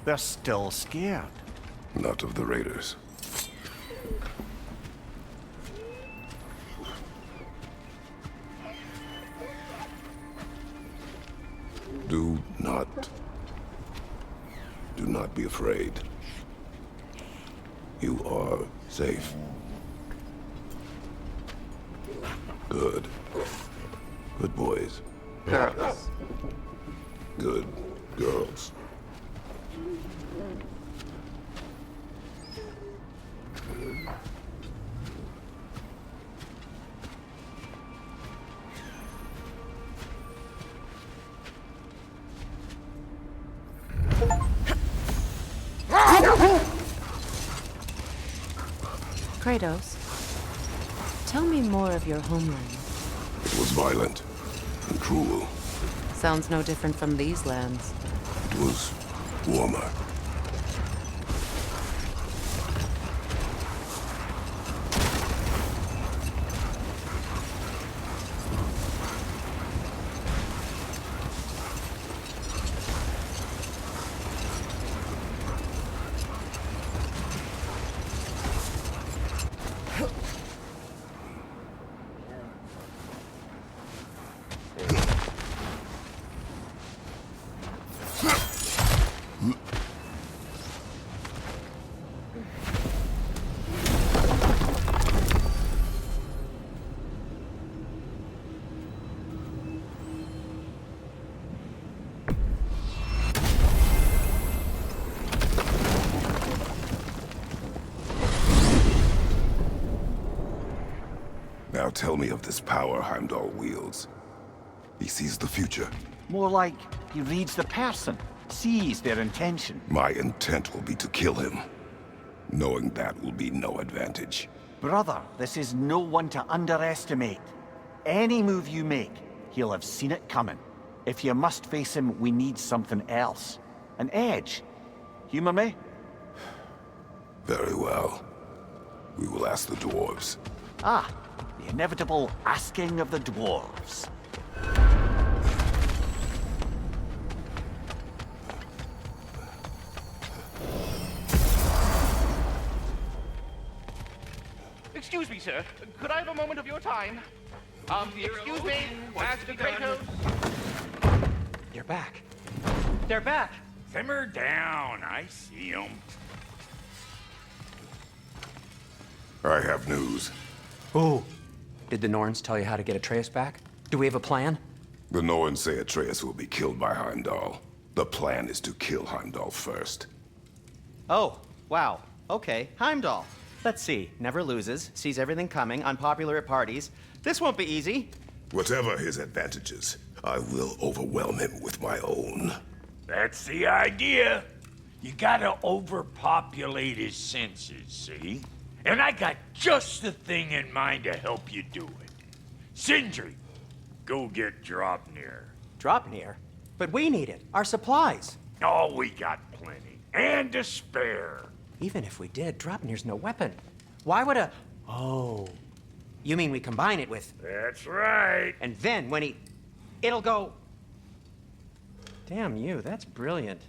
They're still scared. Not of the raiders. Do not be afraid. You are safe. Good. Good boys. Girls. Good girls. Kratos, tell me more of your homeland. It was violent and cruel. Sounds no different from these lands. It was warmer. Now tell me of this power Heimdall wields. He sees the future. More like he reads the person, sees their intention. My intent will be to kill him. Knowing that will be no advantage. Brother, this is no one to underestimate. Any move you make, he'll have seen it coming. If you must face him, we need something else. An edge. Humor me? Very well. We will ask the dwarves. Ah, the inevitable asking of the dwarves. Excuse me, sir. Could I have a moment of your time? Excuse me, Master Kratos. They're back. They're back. Simmer down. I see them. I have news. Ooh. Did the Norns tell you how to get Atreus back? Do we have a plan? The Norns say Atreus will be killed by Heimdall. The plan is to kill Heimdall first. Oh, wow. Okay, Heimdall. Let's see. Never loses, sees everything coming, unpopular at parties. This won't be easy. Whatever his advantages, I will overwhelm him with my own. That's the idea. You gotta overpopulate his senses, see? And I got just the thing in mind to help you do it. Sindri, go get Draupnir. Draupnir? But we need it. Our supplies. Oh, we got plenty. And to spare. Even if we did, Draupnir's no weapon. Why would a... Oh. You mean we combine it with... That's right. And then when he... It'll go... Damn you, that's brilliant.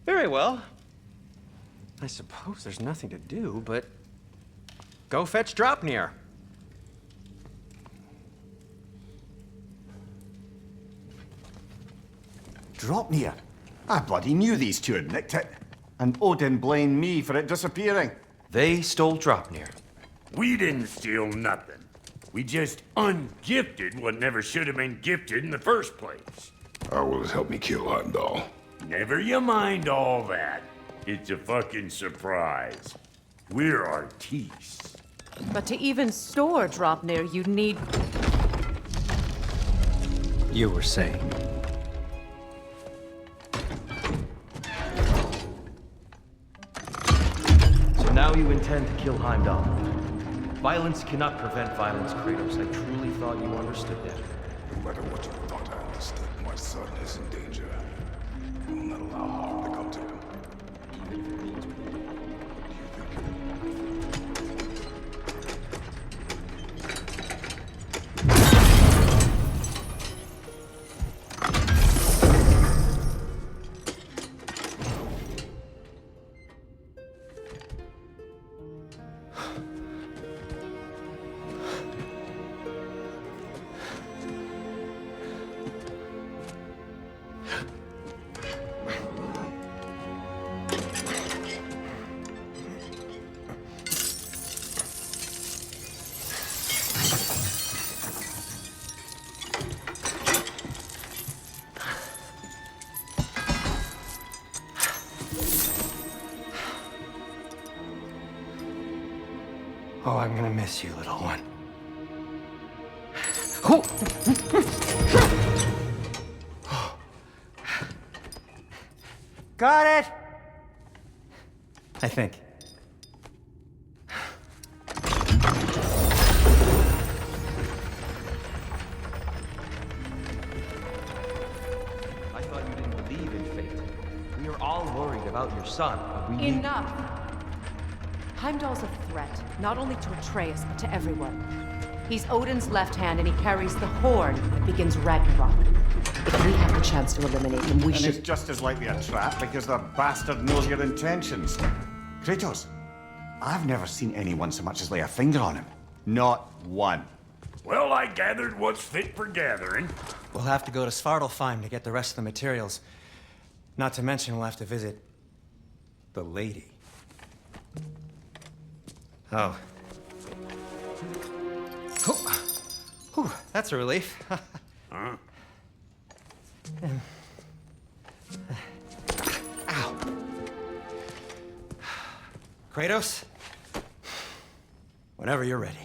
Very well. I suppose there's nothing to do, but... Go fetch Draupnir. Draupnir? I bloody knew these two had nicked it. And Odin blamed me for it disappearing. They stole Draupnir. We didn't steal nothing. We just ungifted what never should have been gifted in the first place. How will it help me kill Heimdall? Never you mind all that. It's a fucking surprise. We're artistes. But to even store Draupnir, you'd need... You were saying... So now you intend to kill Heimdall. Violence cannot prevent violence, Kratos. I truly thought you understood that. No matter what you thought I understood, my son is in danger. I will not allow harm to come to him. Oh, I'm gonna miss you, little one. Got it! I think. I thought you didn't believe in fate. We are all worried about your son, but we need... Enough! Heimdall's a threat, not only to Atreus, but to everyone. He's Odin's left hand, and he carries the horn that begins Ragnarok. If we have the chance to eliminate him, we And should... it's just as likely a trap because the bastard knows your intentions. Kratos, I've never seen anyone so much as lay a finger on him. Not one. Well, I gathered what's fit for gathering. We'll have to go to Svartalfheim to get the rest of the materials. Not to mention we'll have to visit... the lady. Oh. Whew, that's a relief. Huh? Ow. Kratos? Whenever you're ready.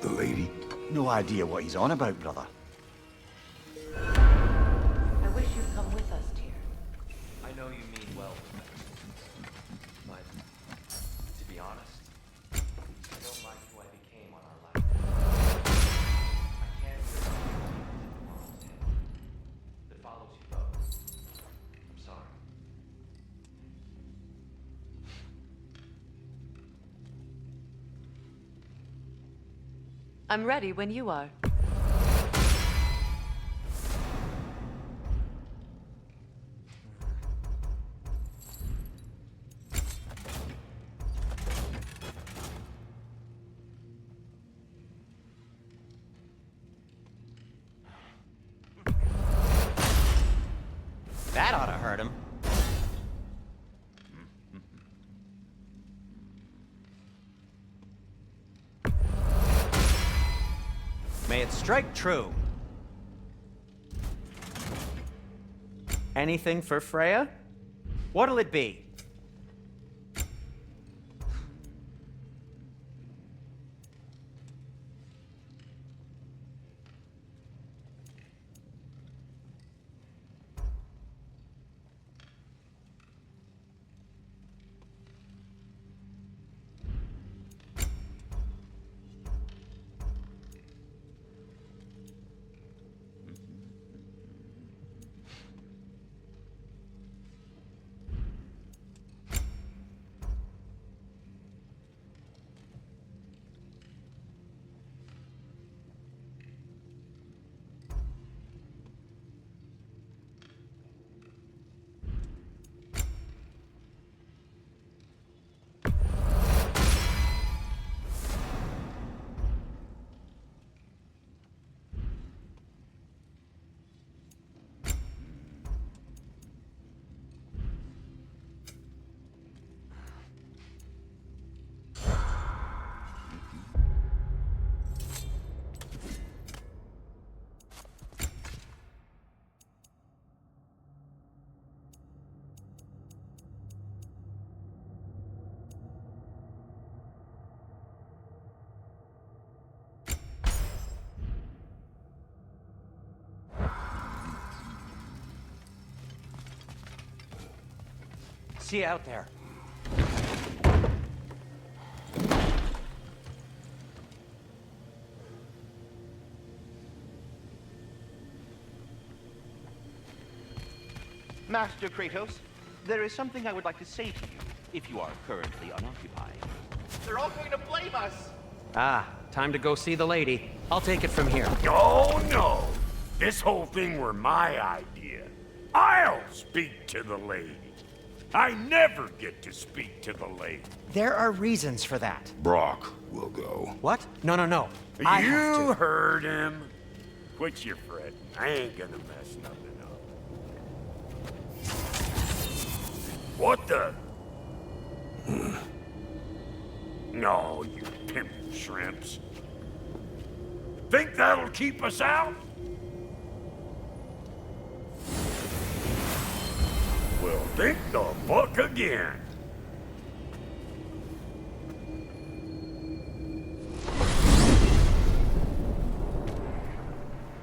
The lady? No idea what he's on about, brother. I wish you'd come with us, dear. I know you mean well, but to be honest, I don't like who I became on our last. I can't hear tomorrow's tale that follows you both. I'm sorry. I'm ready when you are. That ought to hurt him. May it strike true. Anything for Freya? What'll it be? See you out there. Master Kratos, there is something I would like to say to you, if you are currently unoccupied. They're all going to blame us! Ah, time to go see the lady. I'll take it from here. Oh, no! This whole thing were my idea. I'll speak to the lady. I never get to speak to the lady. There are reasons for that. Brock will go. What? No, no, no. I have You to. heard him. Quit your fretting. I ain't gonna mess nothing up. What the? No, you pimp shrimps. Think that'll keep us out? Well, think the fuck again.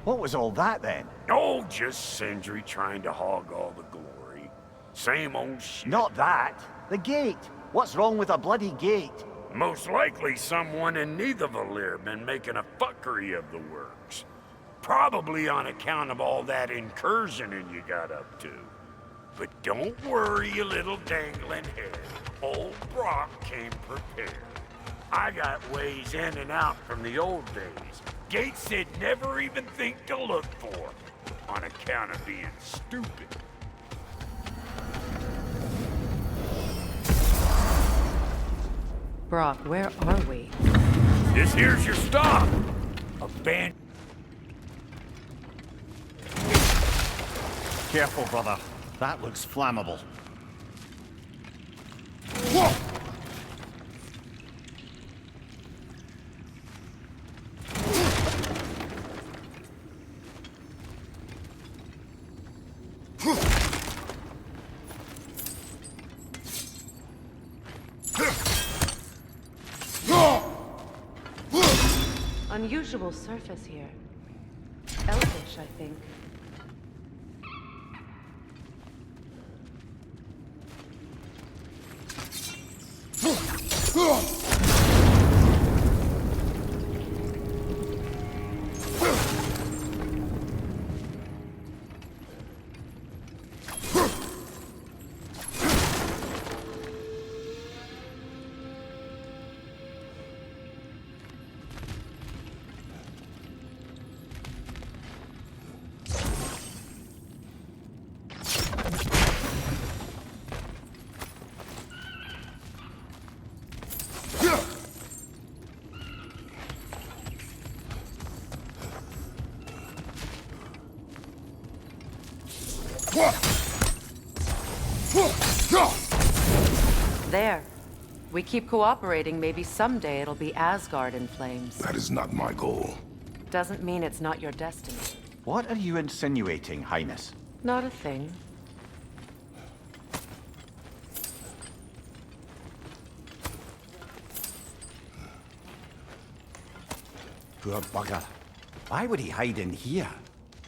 What was all that then? Oh, just Sindri trying to hog all the glory. Same old shit. Not that. The gate. What's wrong with a bloody gate? Most likely someone in Nidavellir been making a fuckery of the works. Probably on account of all that incursioning you got up to. But don't worry, you little dangling head. Old Brock came prepared. I got ways in and out from the old days. Gates they'd never even think to look for, on account of being stupid. Brock, where are we? This here's your stop. Abandoned. Careful, brother. That looks flammable. Unusual surface here. Elvish, I think. There. We keep cooperating, maybe someday it'll be Asgard in flames. That is not my goal. Doesn't mean it's not your destiny. What are you insinuating, Highness? Not a thing. Poor bugger. Why would he hide in here?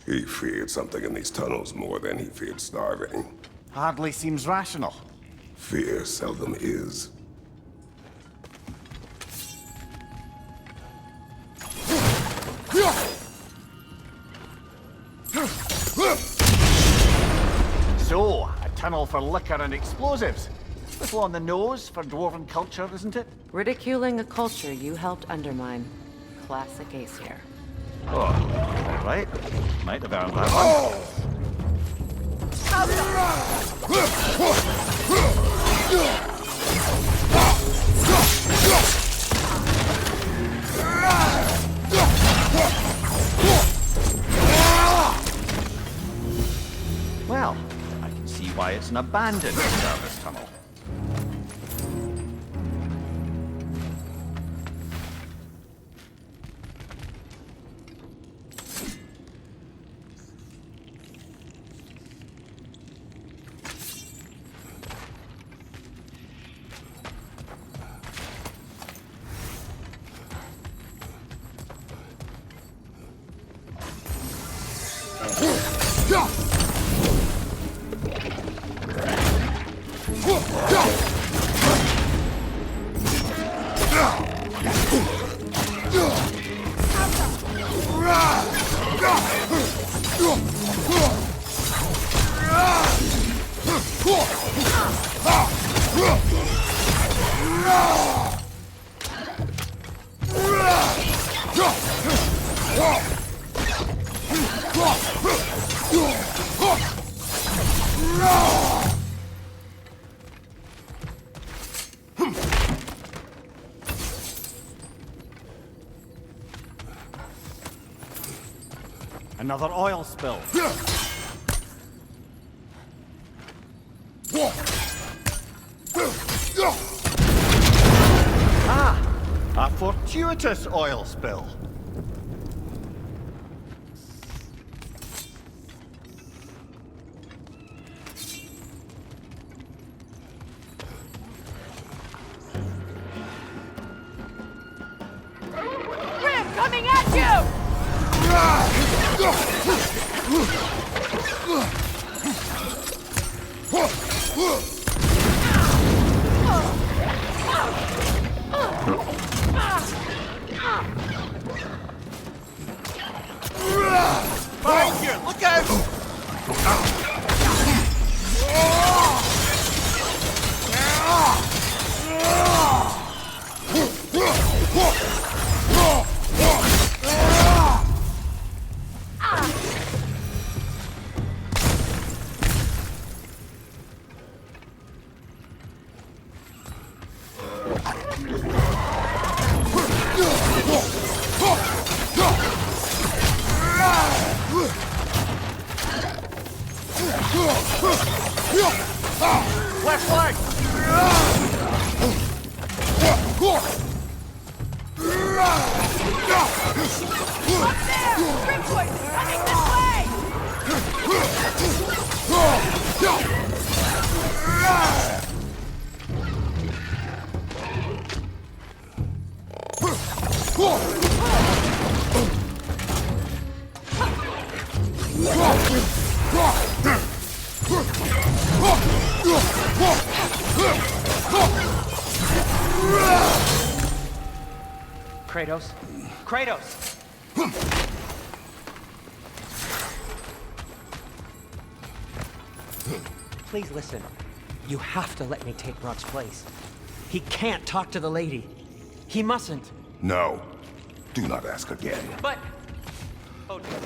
He feared something in these tunnels more than he feared starving. Hardly seems rational. Fear seldom is. So, a tunnel for liquor and explosives. Little on the nose for dwarven culture, isn't it? Ridiculing a culture you helped undermine. Classic Aesir. Oh, all right. Might have earned that one. Well, I can see why it's an abandoned service tunnel. Another oil spill. Ah! A fortuitous oil spill. Rim coming at you! Behind you! Look out! Left flank! Up there! Ringwood! Coming this way! Kratos? Kratos! Please listen. You have to let me take Rock's place. He can't talk to the lady. He mustn't. No. Do not ask again. But... Oh, dear.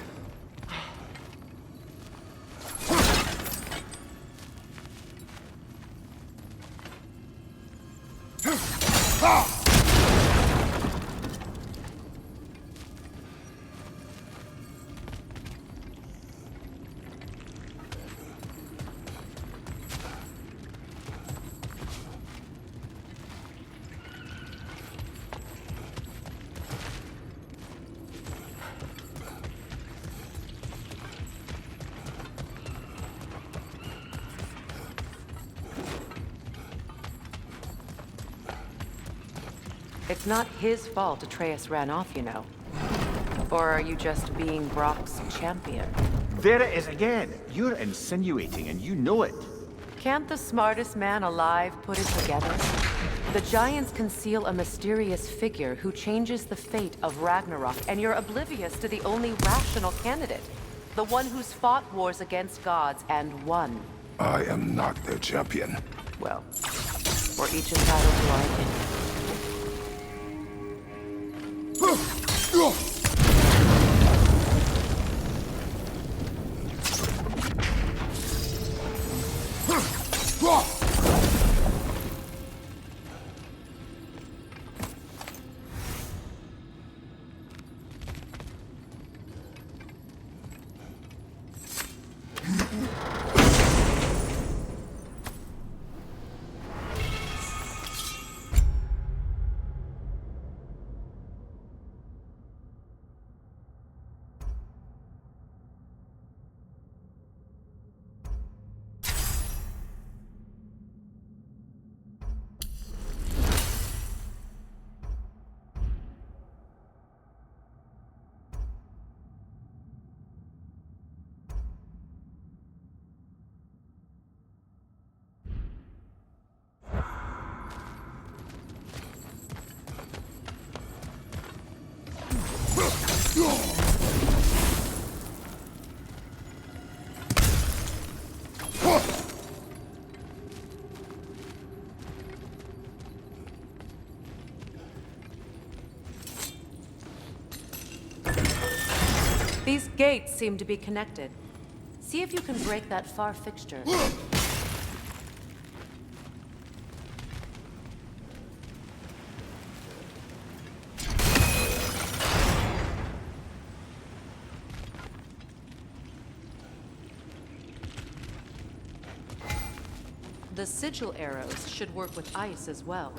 It's not his fault Atreus ran off, you know. Or are you just being Brock's champion? There it is again. You're insinuating and you know it. Can't the smartest man alive put it together? The Giants conceal a mysterious figure who changes the fate of Ragnarok, and you're oblivious to the only rational candidate. The one who's fought wars against gods and won. I am not their champion. Well, we're each entitled to our opinion. These gates seem to be connected. See if you can break that far fixture. The sigil arrows should work with ice as well.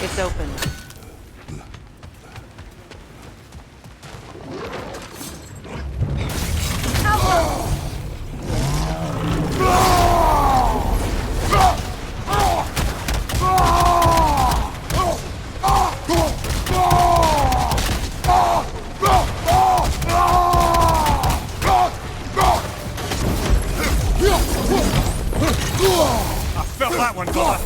It's open. I felt that one, fella.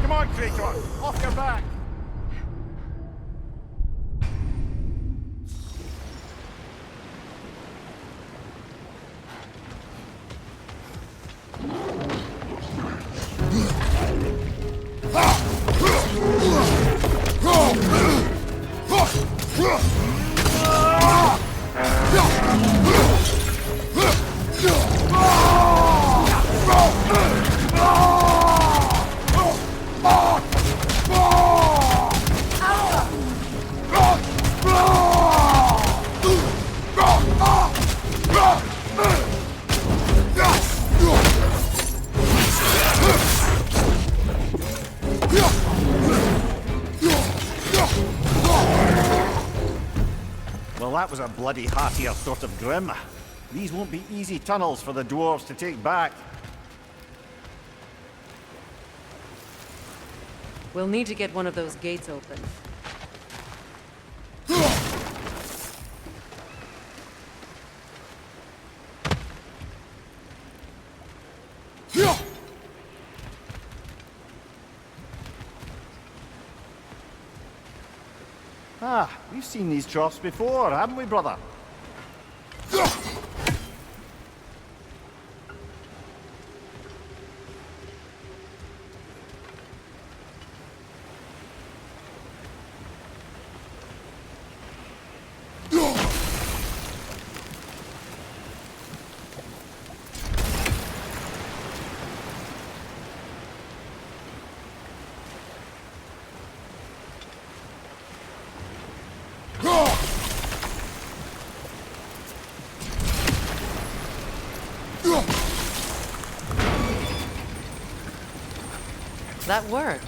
Come on, Kratos, off your back. Well, that was a bloody heartier sort of grim. These won't be easy tunnels for the dwarves to take back. We'll need to get one of those gates open. Ah, we've seen these troughs before, haven't we, brother? That worked.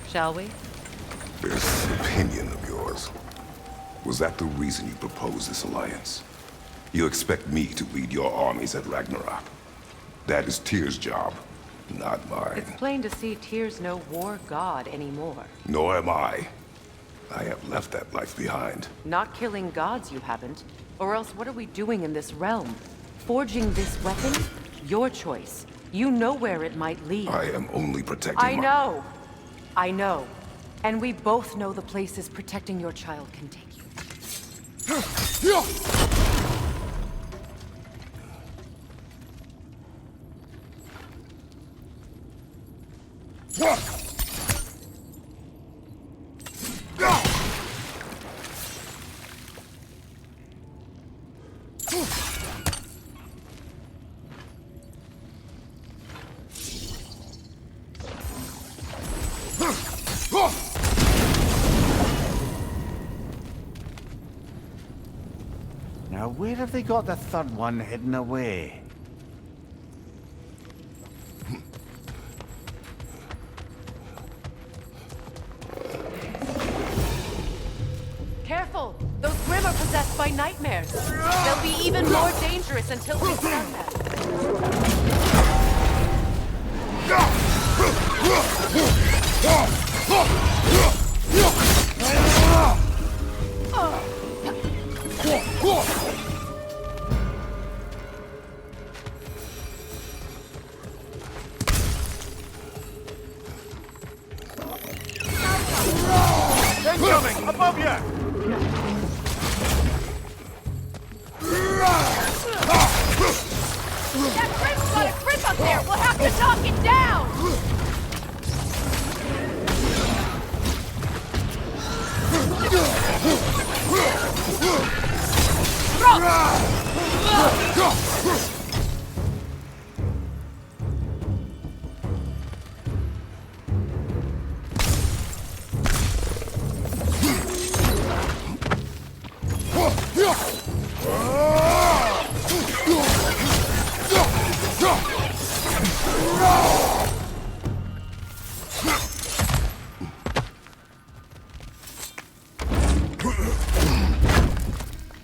Shall we? This opinion of yours, was that the reason you proposed this alliance? You expect me to lead your armies at Ragnarok? That is Tyr's job, not mine. It's plain to see Tyr's no war god anymore. Nor am I. I have left that life behind. Not killing gods, you haven't. Or else what are we doing in this realm? Forging this weapon? Your choice. You know where it might lead. I am only protecting I know. I know. And we both know the places protecting your child can take you. Now, where have they got the third one hidden away? Careful! Those Grimm are possessed by nightmares. They'll be even more dangerous until we stun them. Incoming! Above you! That Grimm's got a grip up there! We'll have to knock it down!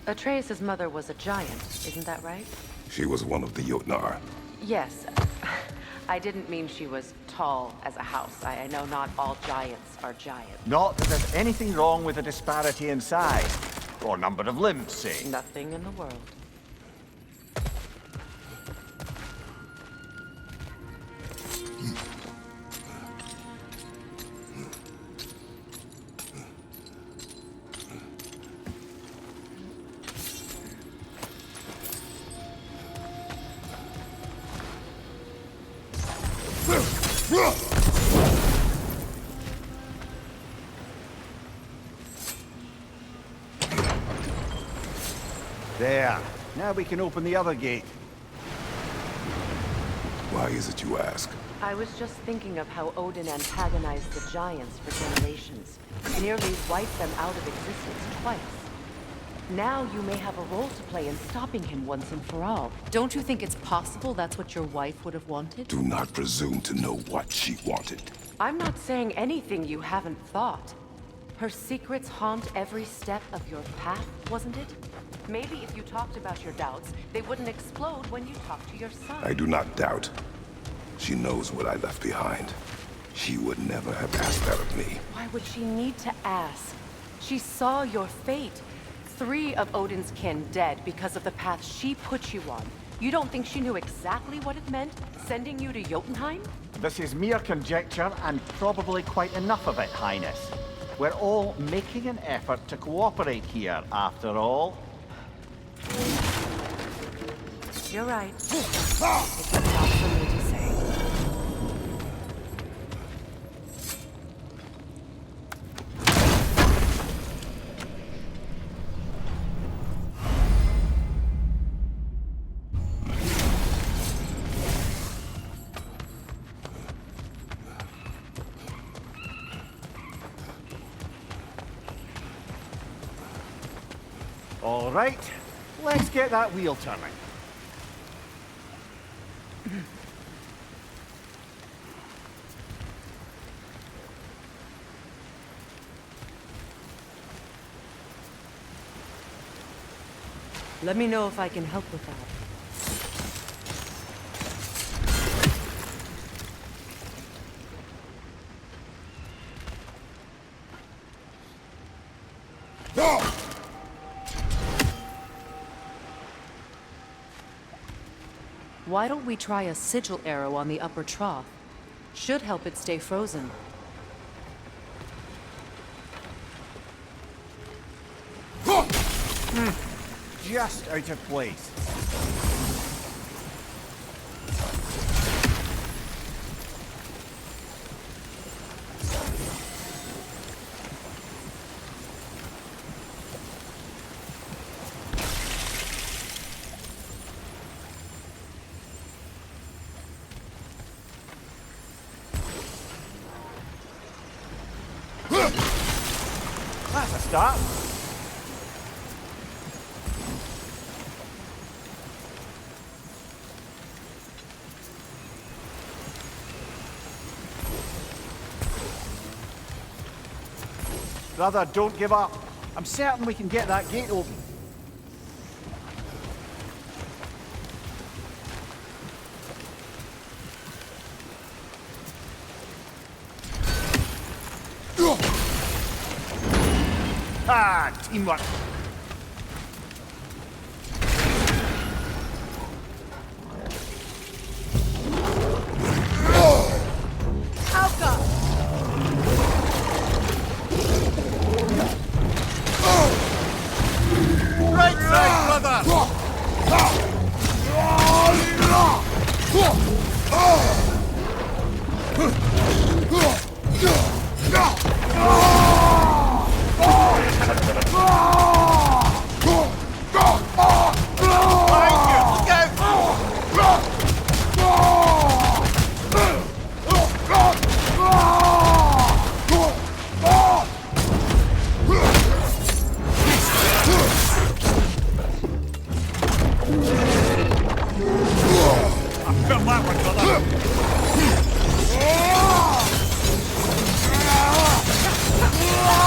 Atreus' mother was a giant, isn't that right? She was one of the Jotnar. Yes. I didn't mean she was tall as a house. I know not all giants are giants. Not that there's anything wrong with a disparity in size, or number of limbs, say. Nothing in the world. There. Now we can open the other gate. Why is it you ask? I was just thinking of how Odin antagonized the giants for generations. Nearly wiped them out of existence twice. Now you may have a role to play in stopping him once and for all. Don't you think it's possible that's what your wife would have wanted? Do not presume to know what she wanted. I'm not saying anything you haven't thought. Her secrets haunt every step of your path, wasn't it? Maybe if you talked about your doubts, they wouldn't explode when you talked to your son. I do not doubt. She knows what I left behind. She would never have asked that of me. Why would she need to ask? She saw your fate. 3 of Odin's kin dead because of the path she put you on. You don't think she knew exactly what it meant, sending you to Jotunheim? This is mere conjecture, and probably quite enough of it, Highness. We're all making an effort to cooperate here, after all. You're right. It's not for me to say. All right, let's get that wheel turning. Let me know if I can help with that. Why don't we try a sigil arrow on the upper trough? Should help it stay frozen. Just out of place. That's a start. Brother, don't give up. I'm certain we can get that gate open. Ah, teamwork. Right side, brother!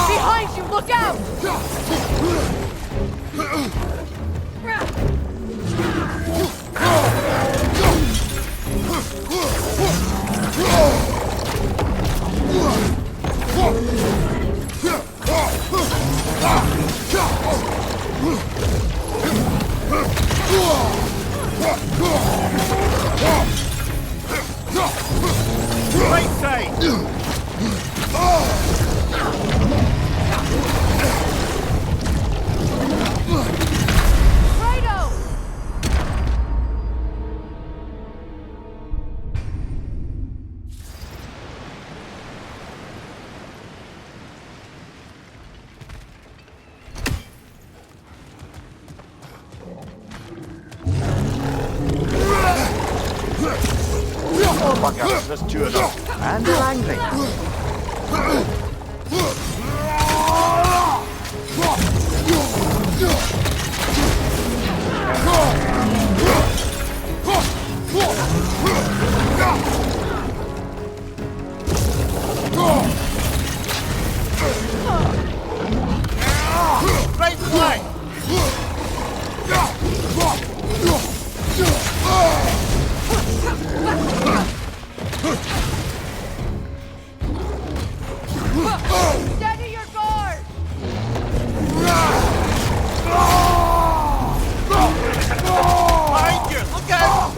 Behind you, look out! Right side! Oh, bugger, there's two of them. And they're angry. Right flank! Steady your guard! Behind you! Look out!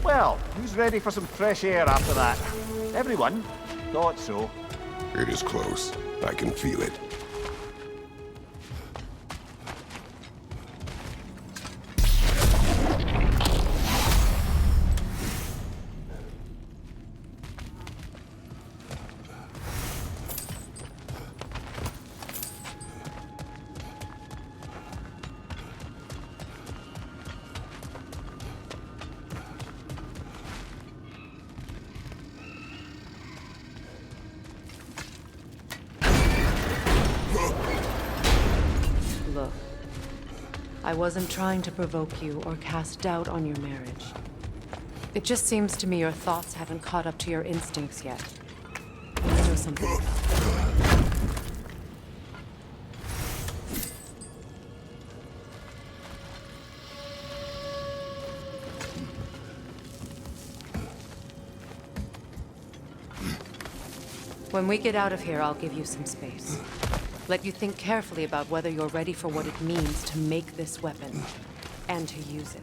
Well, who's ready for some fresh air after that? Everyone? Thought so. It is close. I can feel it. Look, I wasn't trying to provoke you or cast doubt on your marriage. It just seems to me your thoughts haven't caught up to your instincts yet. I know something about that. When we get out of here, I'll give you some space. Let you think carefully about whether you're ready for what it means to make this weapon, and to use it.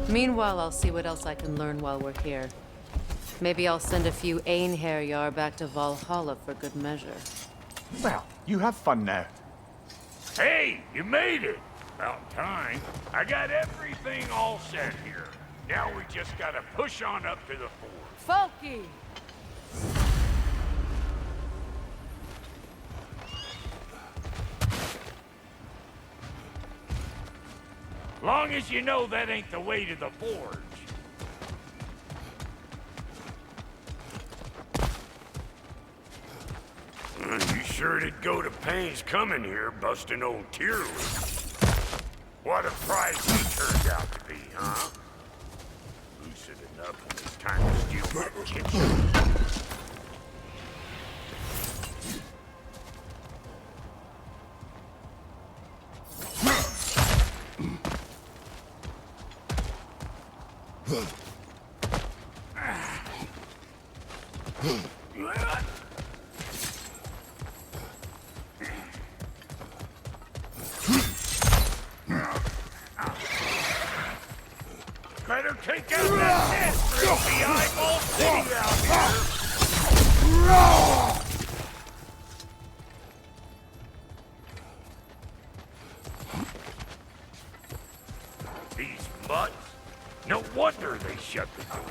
Meanwhile, I'll see what else I can learn while we're here. Maybe I'll send a few Einherjar back to Valhalla for good measure. Well, you have fun now. Hey, you made it! About time. I got everything all set here. Now we just gotta push on up to the fort. Folky! Long as you know that ain't the way to the forge. You sure did go to pains coming here, busting old Tyrley. What a prize he turned out to be, huh? Lucid enough when it's time to steal my kitchen. Better take out that nest or the eyeball city out here. These mutts. No wonder they shut the door.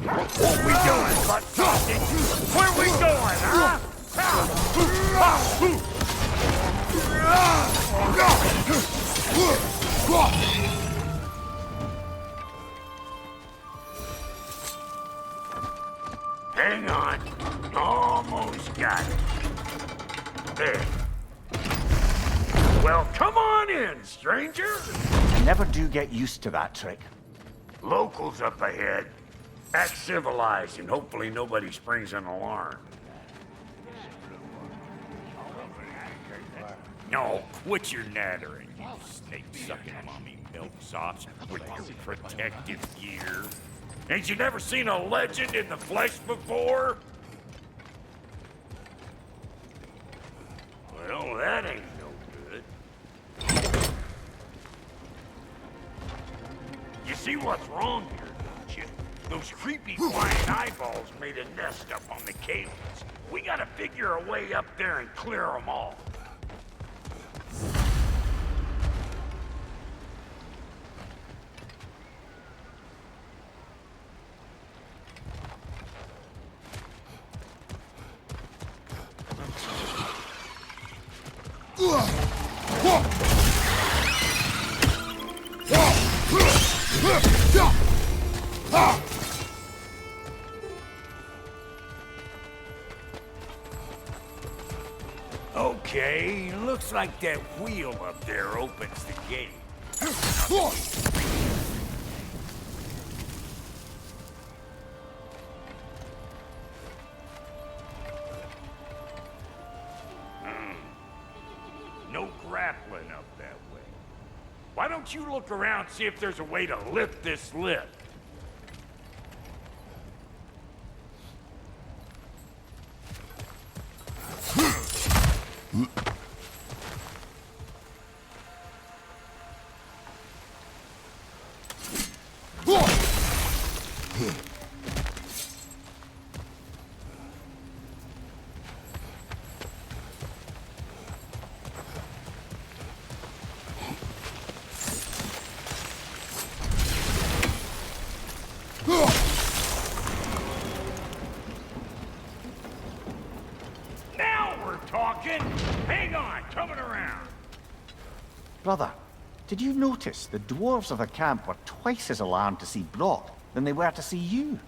What we doing, butt sausage? Where we going, huh? Hang on. Almost got it. There. Well, come on in, stranger. I never do get used to that trick. Locals up ahead. Act civilized and hopefully nobody springs an alarm. No, quit your nattering, you snake-sucking mommy milksops with your protective gear. Ain't you never seen a legend in the flesh before? Well, that ain't no good. You see what's wrong here, don't you? Those creepy flying eyeballs made a nest up on the cables. We gotta figure a way up there and clear them all. Okay, looks like that wheel up there opens the gate. No grappling up that way. Why don't you look around, see if there's a way to lift this lift? Now we're talking! Hang on, coming around. Brother, did you notice the dwarves of the camp were twice as alarmed to see Brock than they were to see you?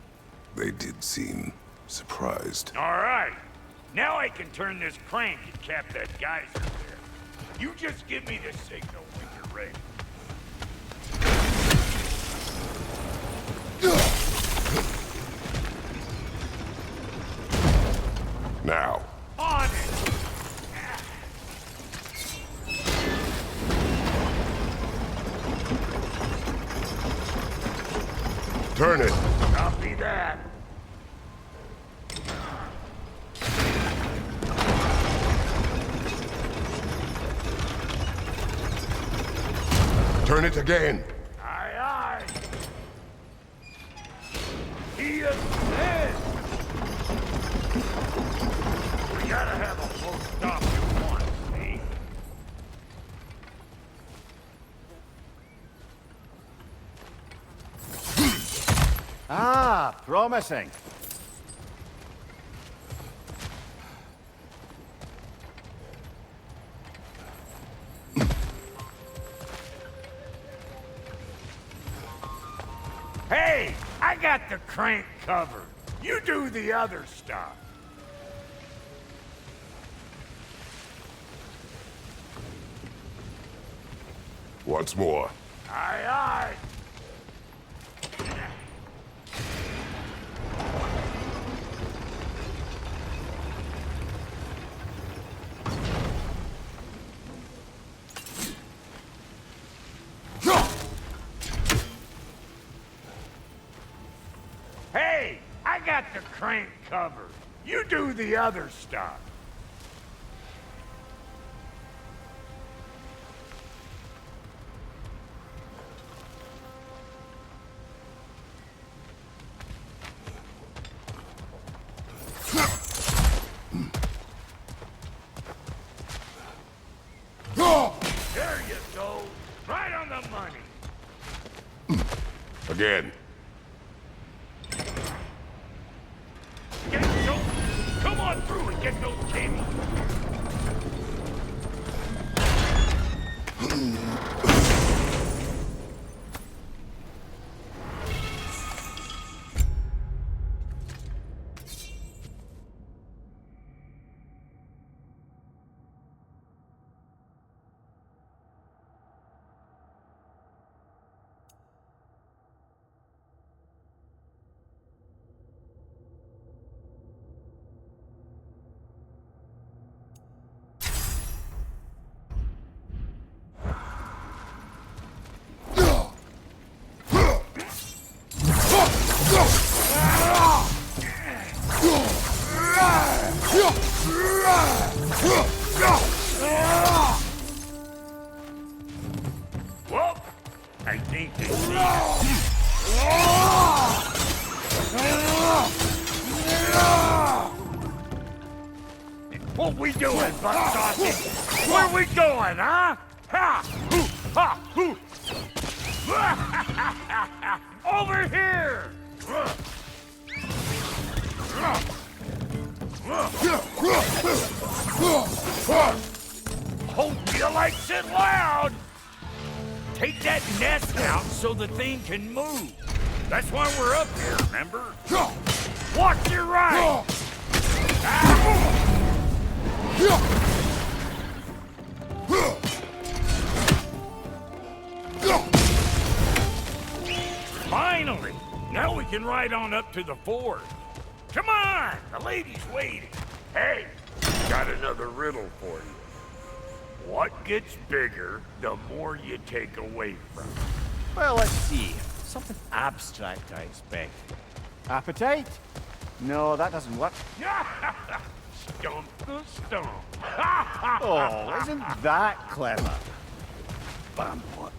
They did seem surprised. All right. Now I can turn this crank and cap that geyser there. You just give me the signal when you're ready. Now. On it! Turn it. Copy that. Turn it again. Aye, aye. He is dead. We gotta have a full stop at once, see? Ah, promising. Hey, I got the crank covered. You do the other stuff. Once more. Aye, aye. Hey, I got the crank covered. You do the other stuff. There you go. Right on the money. Again. Get those. Come on through and get those cables. anything, see? What we doing, butt sausage? Where we going, huh? Ha! Hoo! Ha! Hoo! Over here! Hope you likes it loud! Take that nest out so the thing can move. That's why we're up here, remember? Watch your right! Finally! Now we can ride on up to the fort. Come on! The lady's waiting. Hey, got another riddle for you. What gets bigger the more you take away from it? Well, let's see. Something abstract, I expect. Appetite? No, that doesn't work. Stump the stump. Oh, isn't that clever? Bam, what?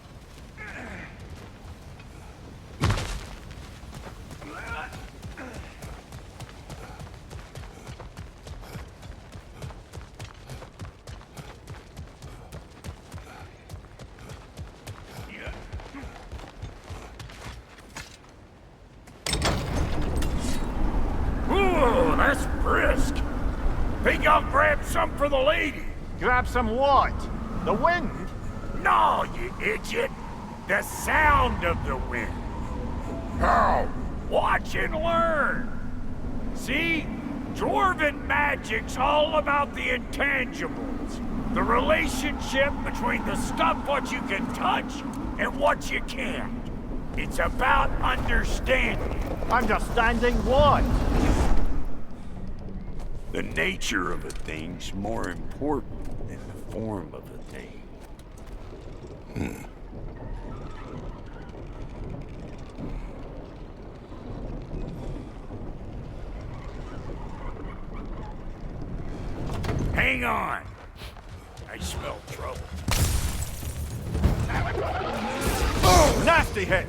Ooh, that's brisk. Think I'll grab some for the lady. Grab some what? The wind? No, you idiot. The sound of the wind. How? Watch and learn. See? Dwarven magic's all about the intangibles. The relationship between the stuff what you can touch and what you can't. It's about understanding. Understanding what? The nature of a thing's more important than the form of a thing. Hang on. I smell trouble. Nasty hit!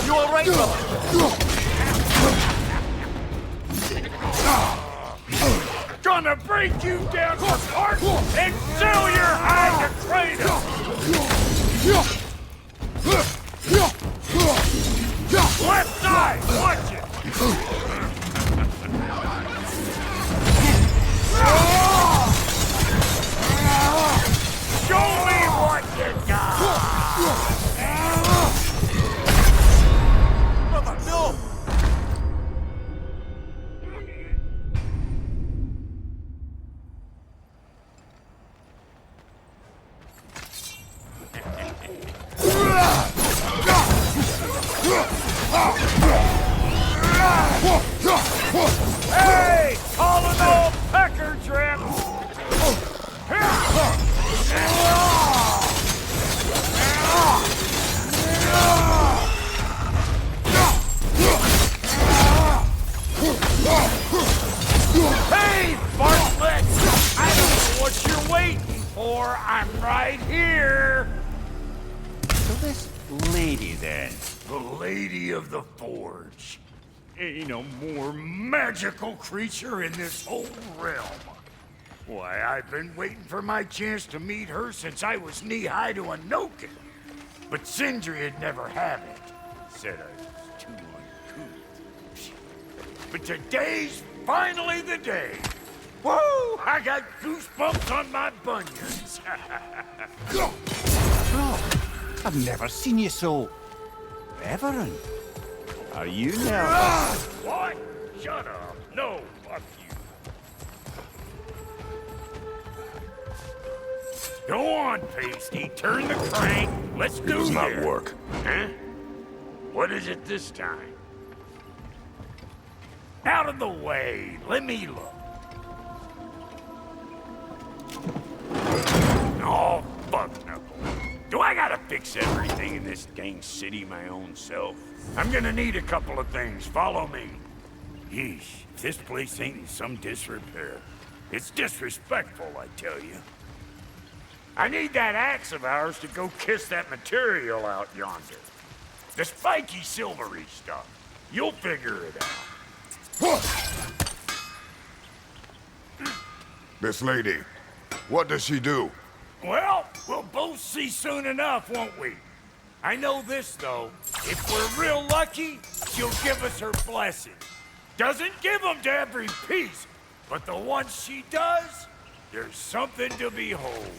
You alright, brother? Gonna break you down for parts and sell your hide to Kratos! Left side, watch it! Show me what you got! Brother, no! Hey! Call an old pecker trip! Hey, Bartlett! I don't know what you're waiting for. I'm right here. So this lady, then? The Lady of the Forge. Ain't a more magical creature in this whole realm. Why, I've been waiting for my chance to meet her since I was knee-high to a Noken. But Sindri would never have it. Said I was too uncouth. But today's finally the day. Woo! I got goosebumps on my bunions. Bro, I've never seen you so... reverent. Are you now? What? Shut up. No, fuck you. Go on, Pasty. Turn the crank. Let's do this. It does not work. Huh? What is it this time? Out of the way. Let me look. Oh, fuck no. Do I gotta fix everything in this dang city my own self? I'm gonna need a couple of things. Follow me. Yeesh, if this place ain't in some disrepair. It's disrespectful, I tell you. I need that axe of ours to go kiss that material out yonder. The spiky silvery stuff. You'll figure it out. This lady, what does she do? Well, we'll both see soon enough, won't we? I know this, though. If we're real lucky, she'll give us her blessing. Doesn't give them to every piece, but the ones she does, there's something to behold.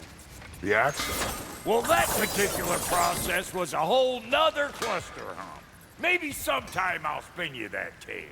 The accent. Well, that particular process was a whole nother cluster hump. Maybe sometime I'll spin you that tale.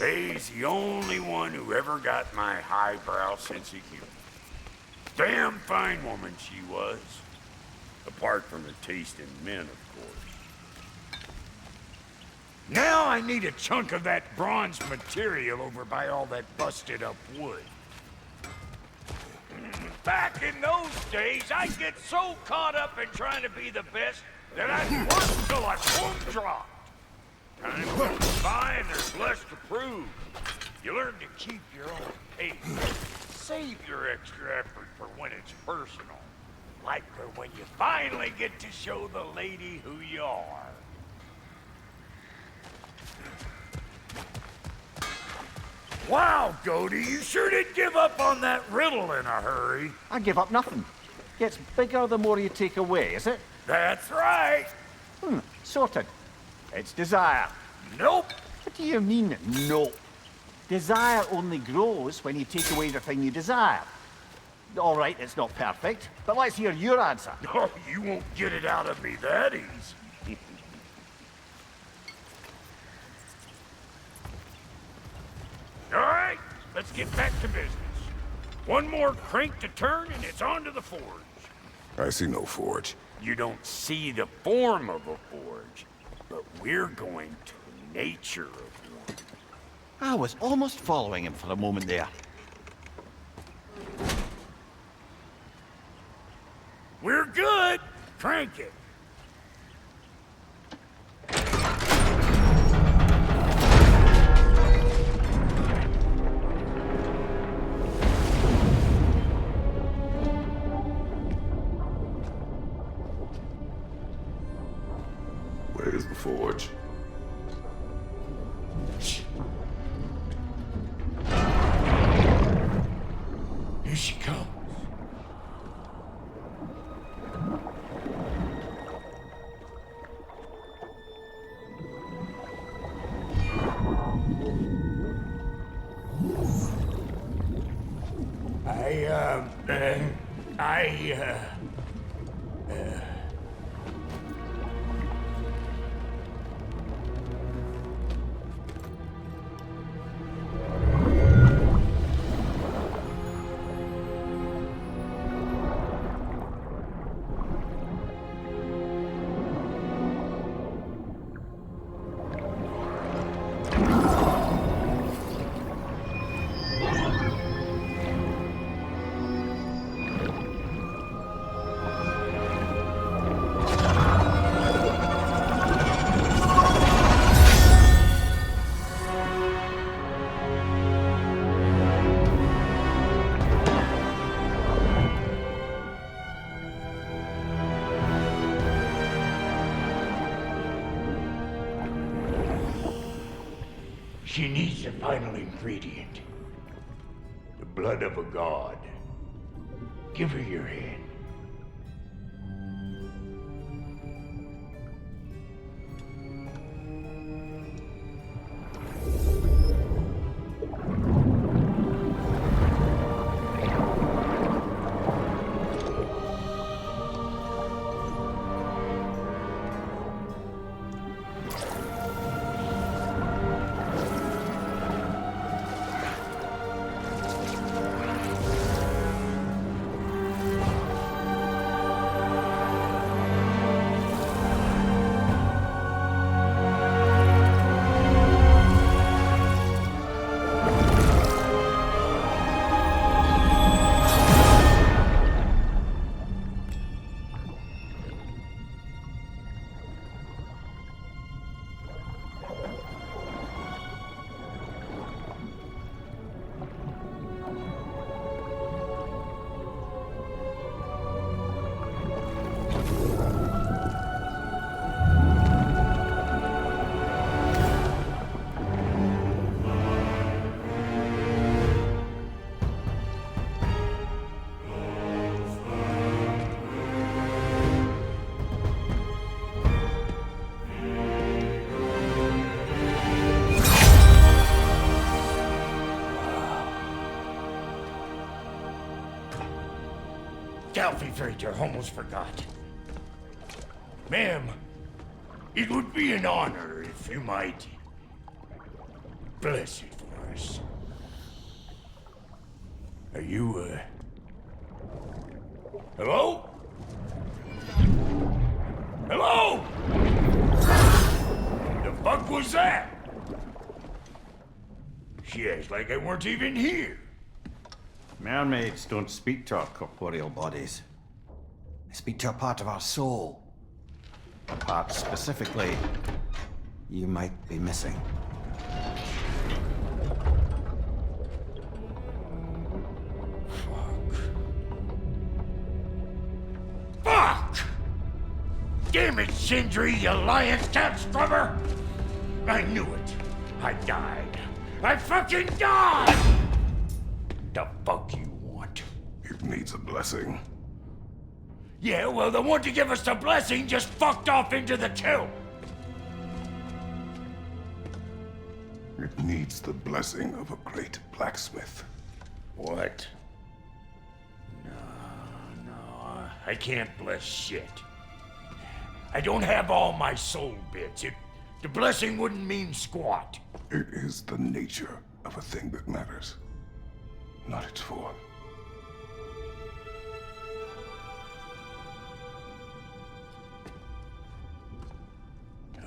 Faye's the only one who ever got my highbrow sense of humor. Damn fine woman she was. Apart from her taste in men, of course. Now I need a chunk of that bronze material over by all that busted up wood. Back in those days, I'd get so caught up in trying to be the best that I'd work till I plumb dropped. Time goes by and there's less to prove. You learn to keep your own pace. Save your extra effort for when it's personal. Like for when you finally get to show the lady who you are. Wow, Cody, you sure did give up on that riddle in a hurry. I give up nothing. Gets bigger the more you take away, is it? That's right. Sorted. It's desire. Nope. What do you mean, nope? Desire only grows when you take away the thing you desire. All right, it's not perfect, but let's hear your answer. Oh, you won't get it out of me that easy. All right, let's get back to business. One more crank to turn and it's on to the forge. I see no forge. You don't see the form of a forge, but we're going to the nature of one. I was almost following him for a moment there. We're good. Crank it. Where's the forge? Here she comes. She needs the final ingredient. The blood of a god. Give her your hand. Delphi Freighter almost forgot. Ma'am, it would be an honor if you might bless it for us. Are you, hello? Hello? The fuck was that? She acts like I weren't even here. Mermaids don't speak to our corporeal bodies. They speak to a part of our soul. A part specifically you might be missing. Fuck! Damn it, Sindri, you lying cat scrubber! I knew it. I died. I fucking died! The fuck you want? It needs a blessing. Yeah, well, the one to give us the blessing just fucked off into the tomb. It needs the blessing of a great blacksmith. What? No, I can't bless shit. I don't have all my soul bits. The blessing wouldn't mean squat. It is the nature of a thing that matters, not its form.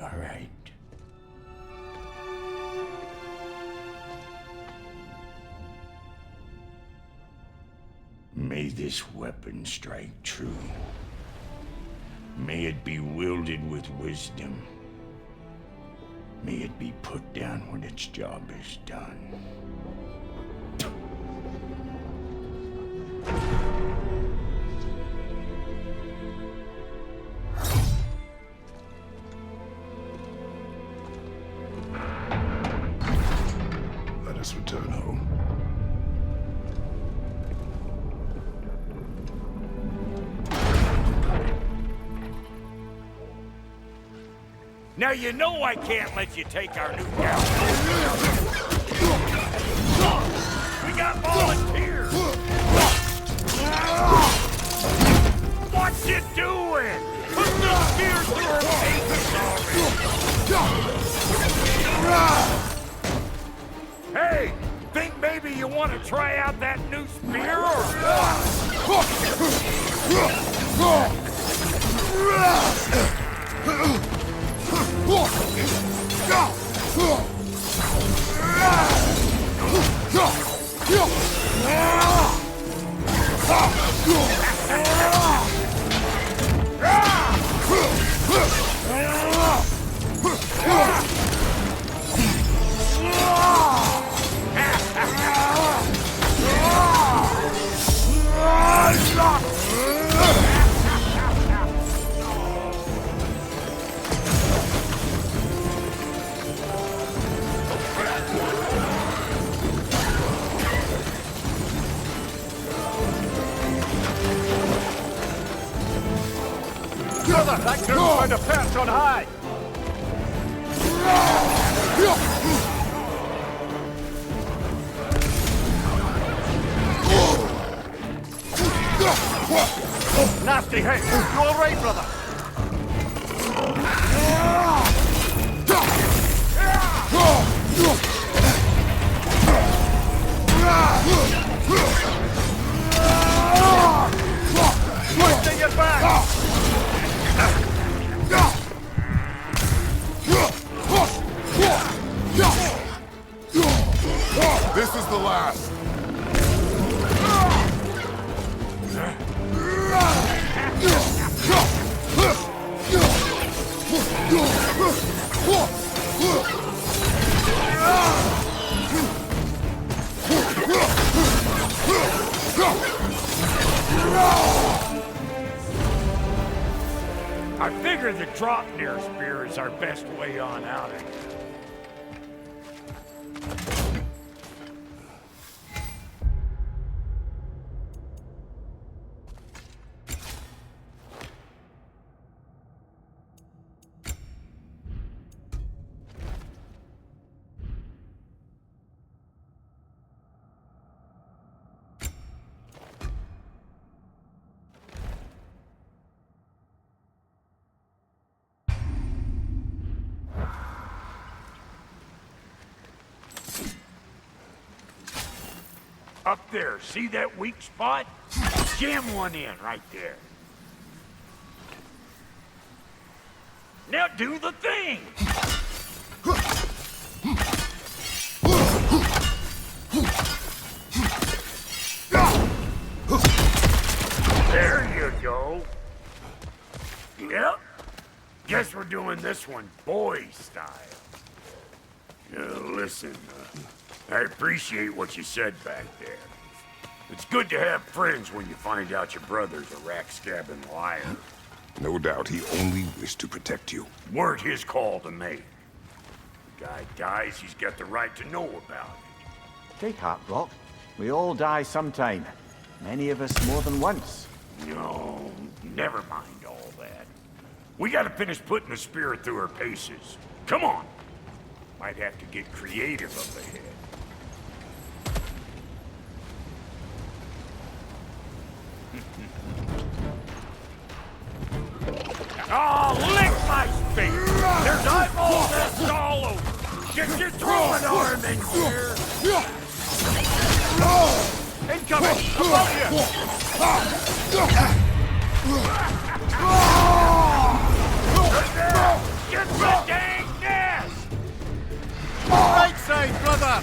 All right. May this weapon strike true. May it be wielded with wisdom. May it be put down when its job is done. Let us return home. Now you know I can't let you take our new gal. We got volunteers. What's you doing? Put the spear through her face already. Hey, think maybe you want to try out that new spear or what? Brother, that group's found a perch on high! Nasty hit! You alright, brother? Twisting your back! This is the last. I figure the drop near spear is our best way on out of here. Up there, see that weak spot? Jam one in right there. Now do the thing! There you go. Yep. Guess we're doing this one boy style. Listen, I appreciate what you said back there. It's good to have friends when you find out your brother's a rack-scabbing liar. No doubt he only wished to protect you. Weren't his call to make. The guy dies, he's got the right to know about it. Take heart, Brock. We all die sometime. Many of us more than once. No, never mind all that. We gotta finish putting the spirit through her paces. Come on! Might have to get creative up ahead. Oh, lick my face! There's eyeballs that's all over! Get your throwing arm in here! Incoming! Above you! Get the dang nest! Right side, brother!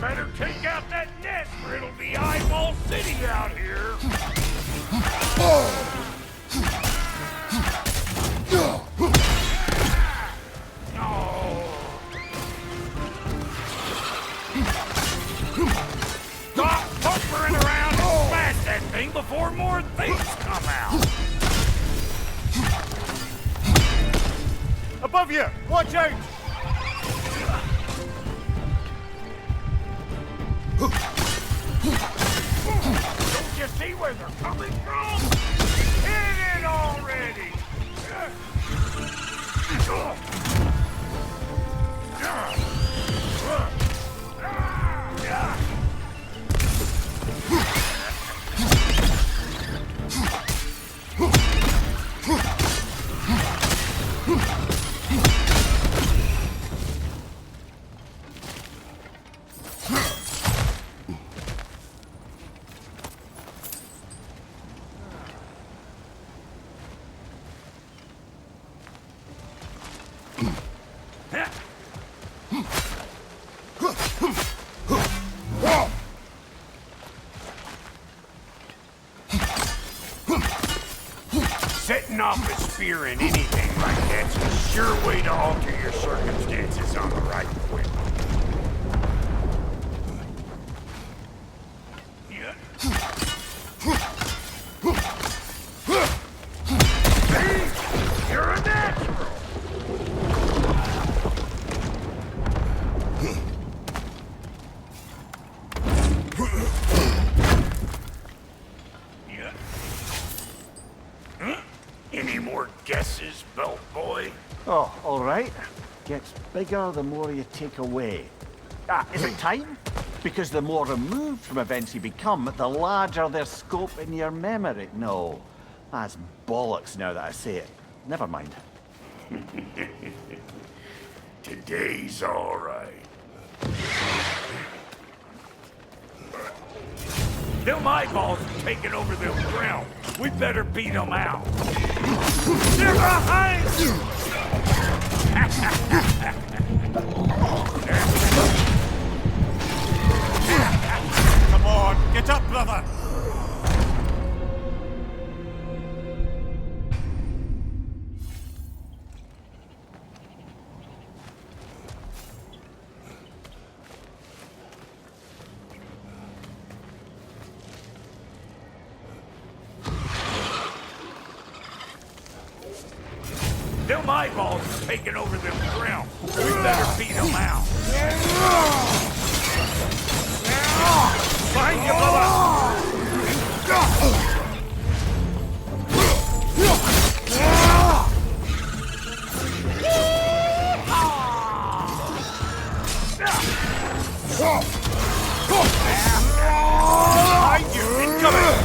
Better take out that nest or it'll be Eyeball City out here! Stop pumpering around and smash that thing before more things come out! Above you! Watch out! Don't you see where they're coming from? Hit it already! Setting off a spear in anything like that's a sure way to alter your circumstances on the right quick. Yeah. See? You're a natural! right? Gets bigger the more you take away. Is it time? Because the more removed from events you become, the larger their scope in your memory. No, that's bollocks now that I say it. Never mind. Today's all right. Them eyeballs are taking over the realm. We better beat them out. They're behind you! Come on, get up, brother! Them eyeballs are taking over the realm. We better beat them out. Behind you, brother! Behind you! Incoming!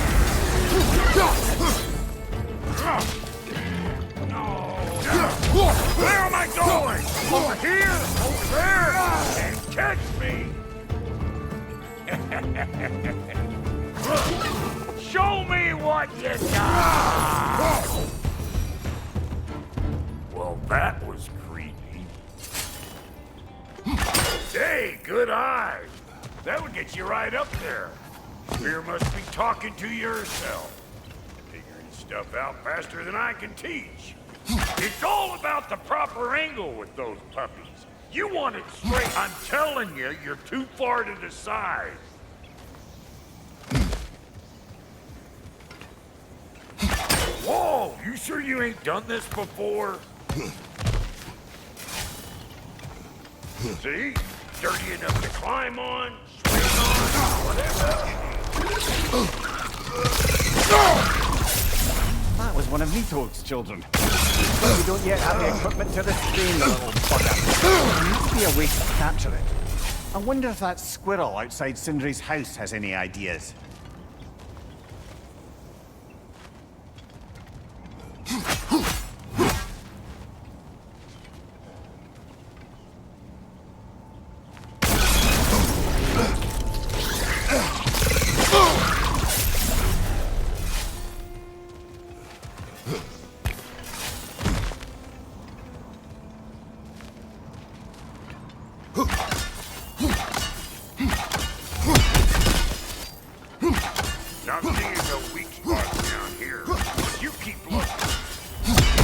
Where am I going? Over here? Over there? And catch me! Show me what you got! Well, that was creepy. Hey, good eye. That would get you right up there. Fear must be talking to yourself. Figuring stuff out faster than I can teach. It's all about the proper angle with those puppies. You want it straight. I'm telling you, you're too far to the side. Whoa, you sure you ain't done this before? See? Dirty enough to climb on, swing on, whatever. That was one of Nito's children. But we don't yet have the equipment to restrain the little bugger. There needs to be a way to capture it. I wonder if that squirrel outside Sindri's house has any ideas. Nothing is a weak spot down here. You keep looking.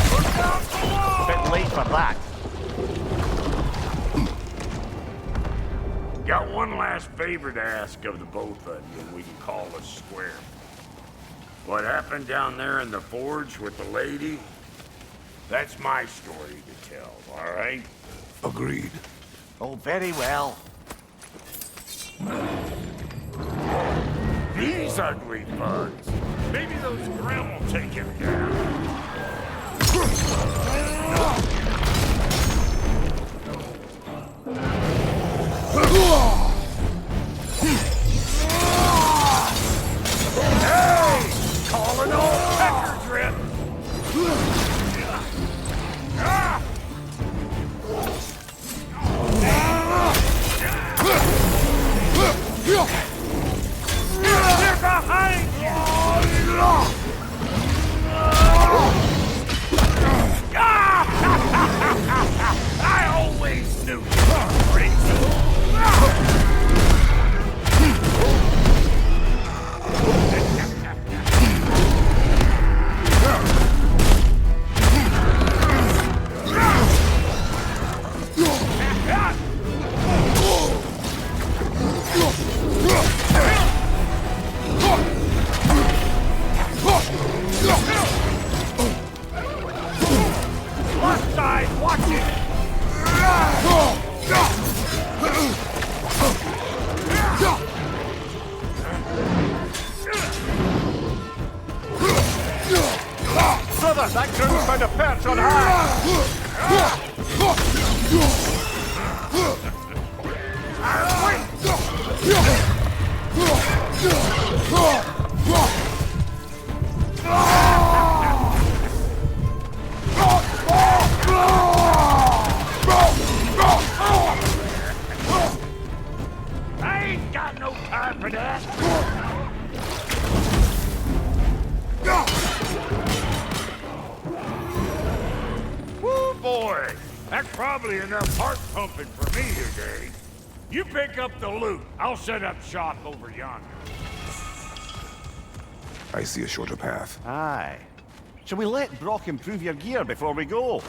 Look out below! A bit late for that. Got one last favor to ask of the both of you, and we can call us square. What happened down there in the forge with the lady? That's my story to tell, all right? Agreed. Oh, very well. These ugly bugs. Maybe those Grimm will take him down. Hey! Calling old pecker drip! They're behind you! I always knew you were crazy. Left side, watch it! Brother, that group's found a perch on high! I ain't got no time for that. Woo, boy! That's probably enough heart pumping for me today. You pick up the loot. I'll set up shop over yonder. I see a shorter path. Aye. Shall we let Brock improve your gear before we go?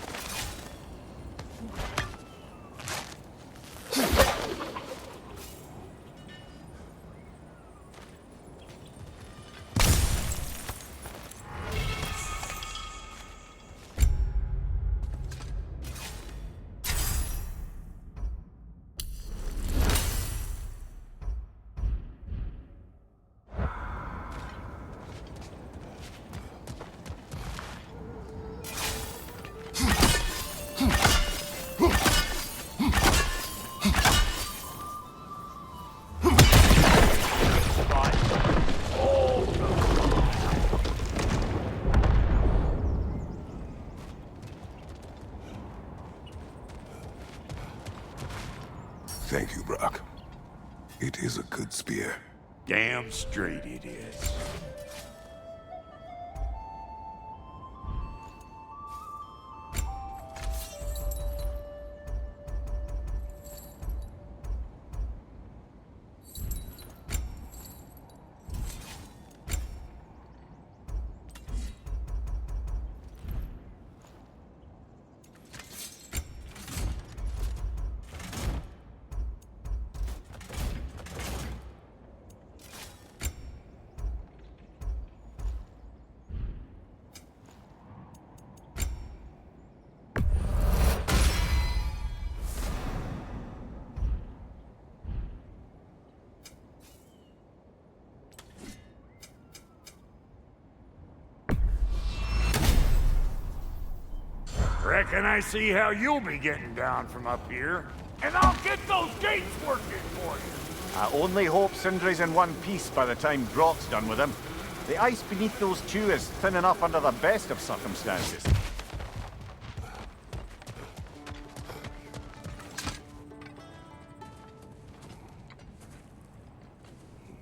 Thank you, Brock. It is a good spear. Damn straight it is. Reckon I see how you'll be getting down from up here. And I'll get those gates working for you. I only hope Sindri's in one piece by the time Brock's done with him. The ice beneath those two is thin enough under the best of circumstances.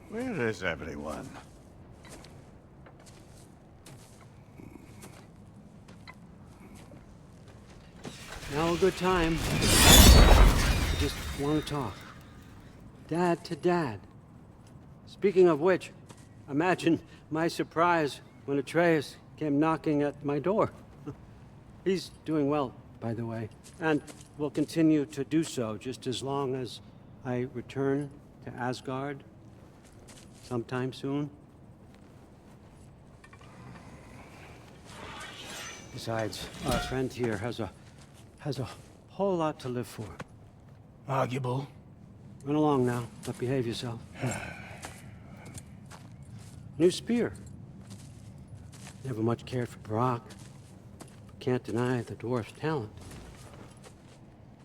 Where is everyone? Now a good time. I just want to talk. Dad to Dad. Speaking of which, imagine my surprise when Atreus came knocking at my door. He's doing well, by the way, and will continue to do so just as long as I return to Asgard sometime soon. Besides, our friend here has a whole lot to live for. Arguable. Run along now, but behave yourself. New spear. Never much cared for Brock, but can't deny the dwarf's talent.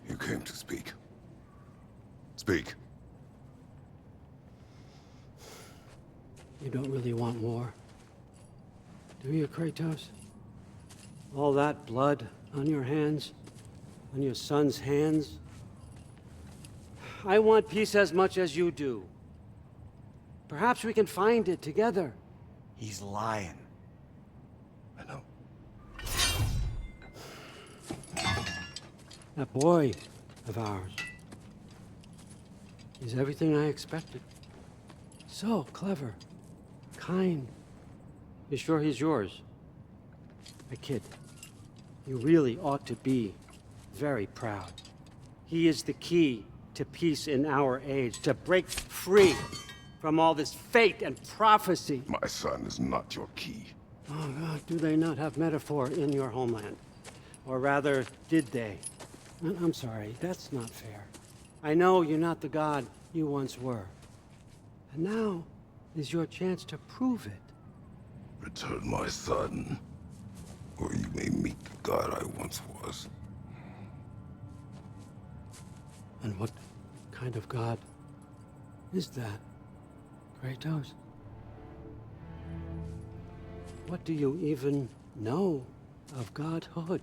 You came to speak. Speak. You don't really want war, do you, Kratos? All that blood on your hands, on your son's hands? I want peace as much as you do. Perhaps we can find it together. He's lying. I know. That boy of ours. He's everything I expected. So clever, kind. You sure he's yours? I kid. You really ought to be very proud. He is the key to peace in our age, to break free from all this fate and prophecy. My son is not your key. Oh God, do they not have metaphor in your homeland? Or rather, did they? I'm sorry, that's not fair. I know you're not the god you once were. And now is your chance to prove it. Return my son, or you may meet the god I once was. And what kind of god is that, Kratos? What do you even know of godhood?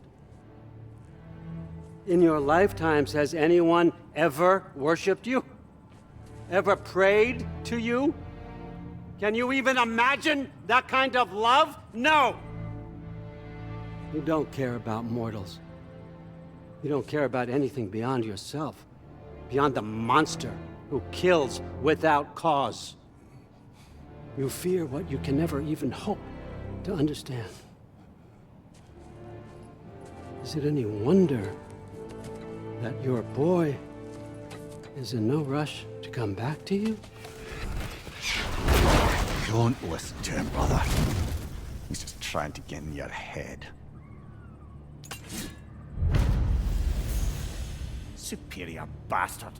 In your lifetimes, has anyone ever worshipped you? Ever prayed to you? Can you even imagine that kind of love? No! You don't care about mortals. You don't care about anything beyond yourself, beyond the monster who kills without cause. You fear what you can never even hope to understand. Is it any wonder that your boy is in no rush to come back to you? Don't listen to him, brother. He's just trying to get in your head. Superior bastard.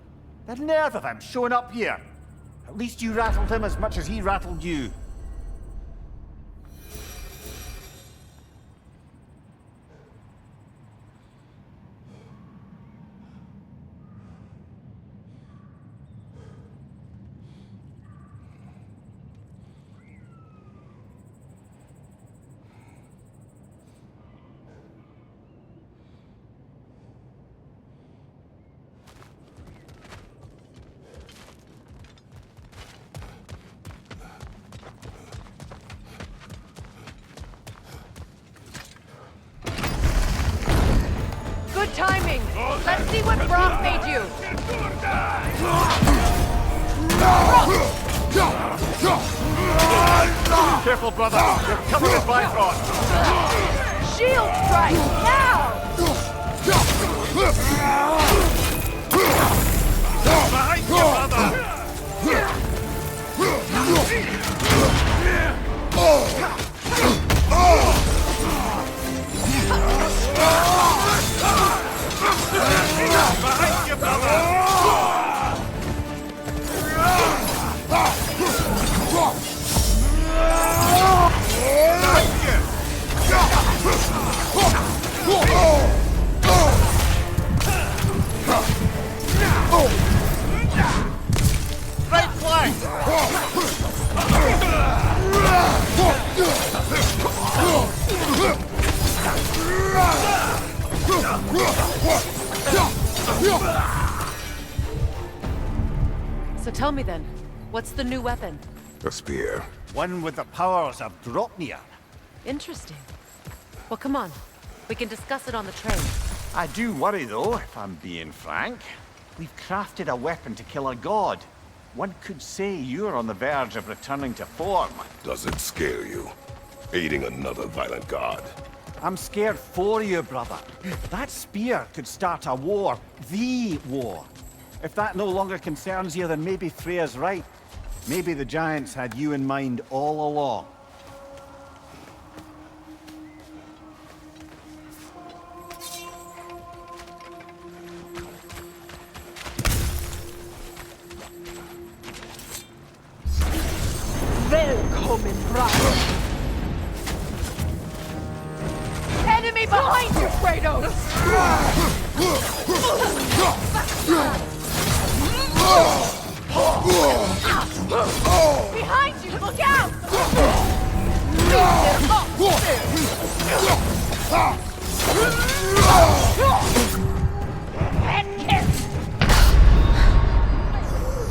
The nerve of him showing up here. At least you rattled him as much as he rattled you. Good timing! Let's see what Brock made you! Careful, brother. You're covered in Bifrost. Shield strike! Now! Behind you, brother. Behind you, brother. Right flank! So tell me then, what's the new weapon? A spear. One with the powers of Dropnir. Interesting. Well, come on. We can discuss it on the train. I do worry, though, if I'm being frank. We've crafted a weapon to kill a god. One could say you're on the verge of returning to form. Does it scare you? Aiding another violent god? I'm scared for you, brother. That spear could start a war. The war. If that no longer concerns you, then maybe Freya's right. Maybe the Giants had you in mind all along. Welcome, brother! Enemy behind you, Kratos! Behind you, look out!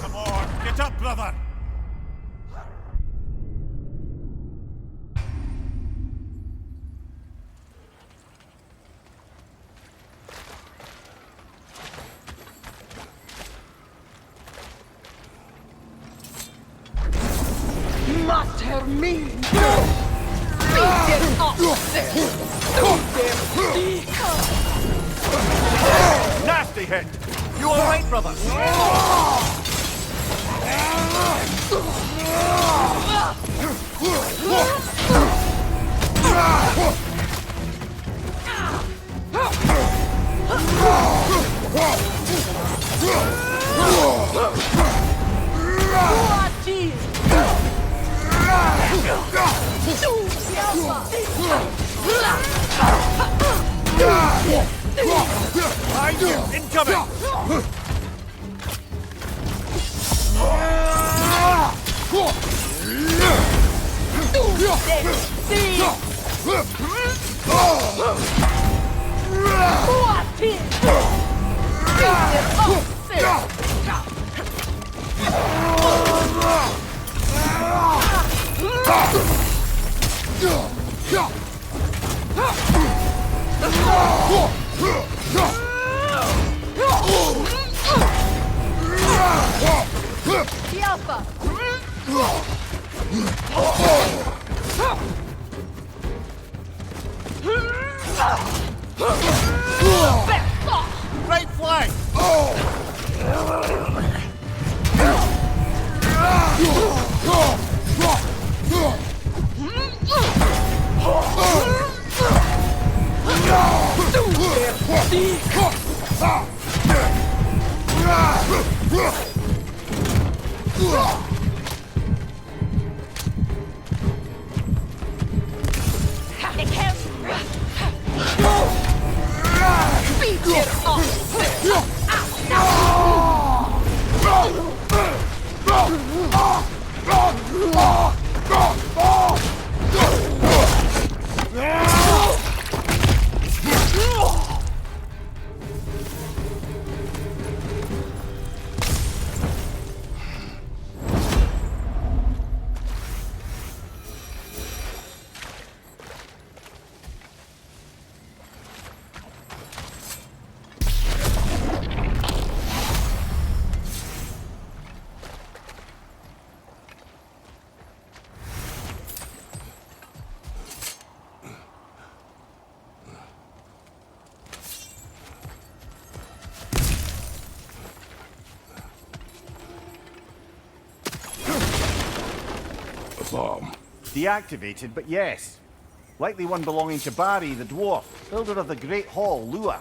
Come on, get up, brother! Master me! Get off there! Nasty hit! You alright, brother? Incoming! The Alpha! Right flank! Bomb. Deactivated, but yes. Likely one belonging to Barry, the dwarf, builder of the Great Hall, Lua.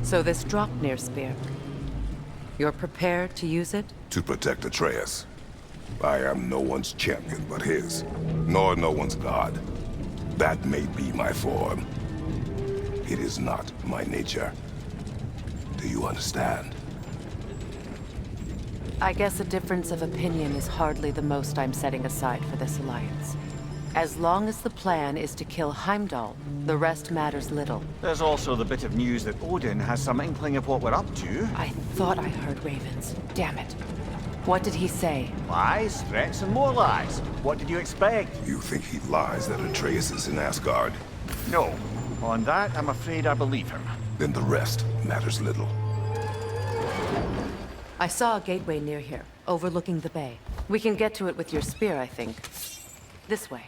So this Draupnir spear, you're prepared to use it? To protect Atreus. I am no one's champion but his, nor no one's god. That may be my form. It is not my nature. Do you understand? I guess a difference of opinion is hardly the most I'm setting aside for this alliance. As long as the plan is to kill Heimdall, the rest matters little. There's also the bit of news that Odin has some inkling of what we're up to. I thought I heard ravens. Damn it. What did he say? Lies, threats, and more lies. What did you expect? You think he lies that Atreus is in Asgard? No. On that, I'm afraid I believe him. Then the rest matters little. I saw a gateway near here, overlooking the bay. We can get to it with your spear, I think. This way.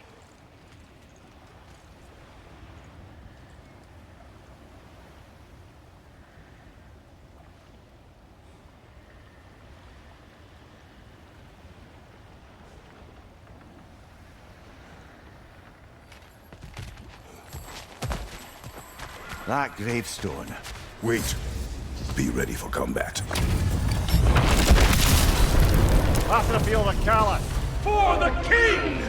That gravestone. Wait. Be ready for combat. After the field of Callus. For the king!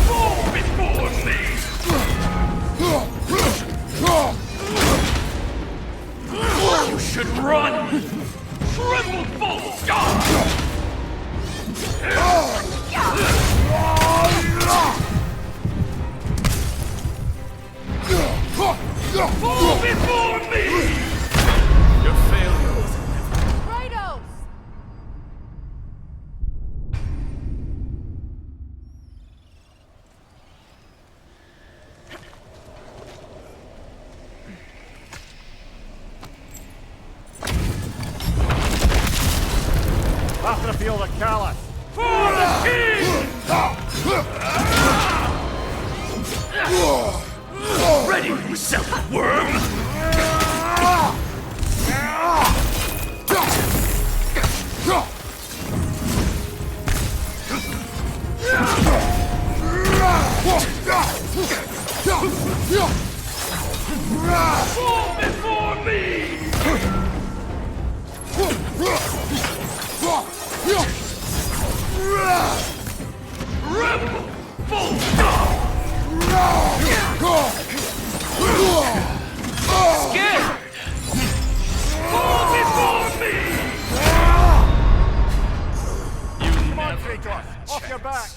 Fall before me! You should run! Tremble, false god! Fall before me! Your failure was Kratos! After the field of Callus. for the king! Ready yourself, worm! Fall before me! Rebel! Full stop! Scared! Fall before me! You never got a Off your back!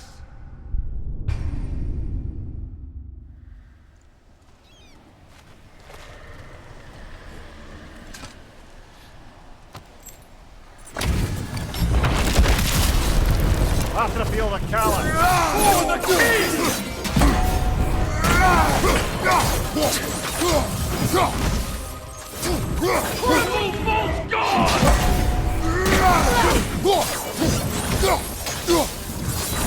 After the field of Callus! For the king! Triple false god!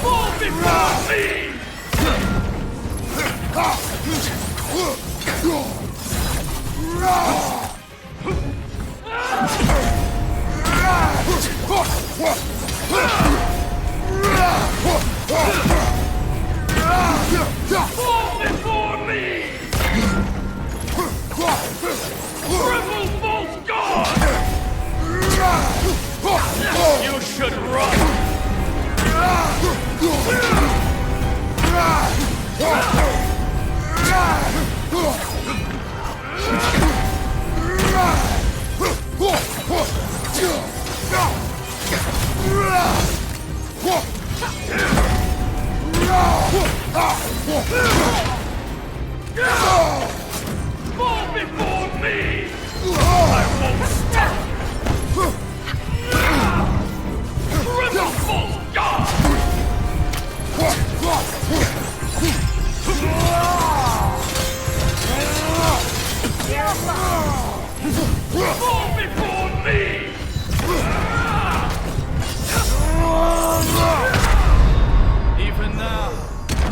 Fall before me! Fall before me! Triple false god! You should run! Fall before me! I won't stop! Triple false god! Fall before me! Even now,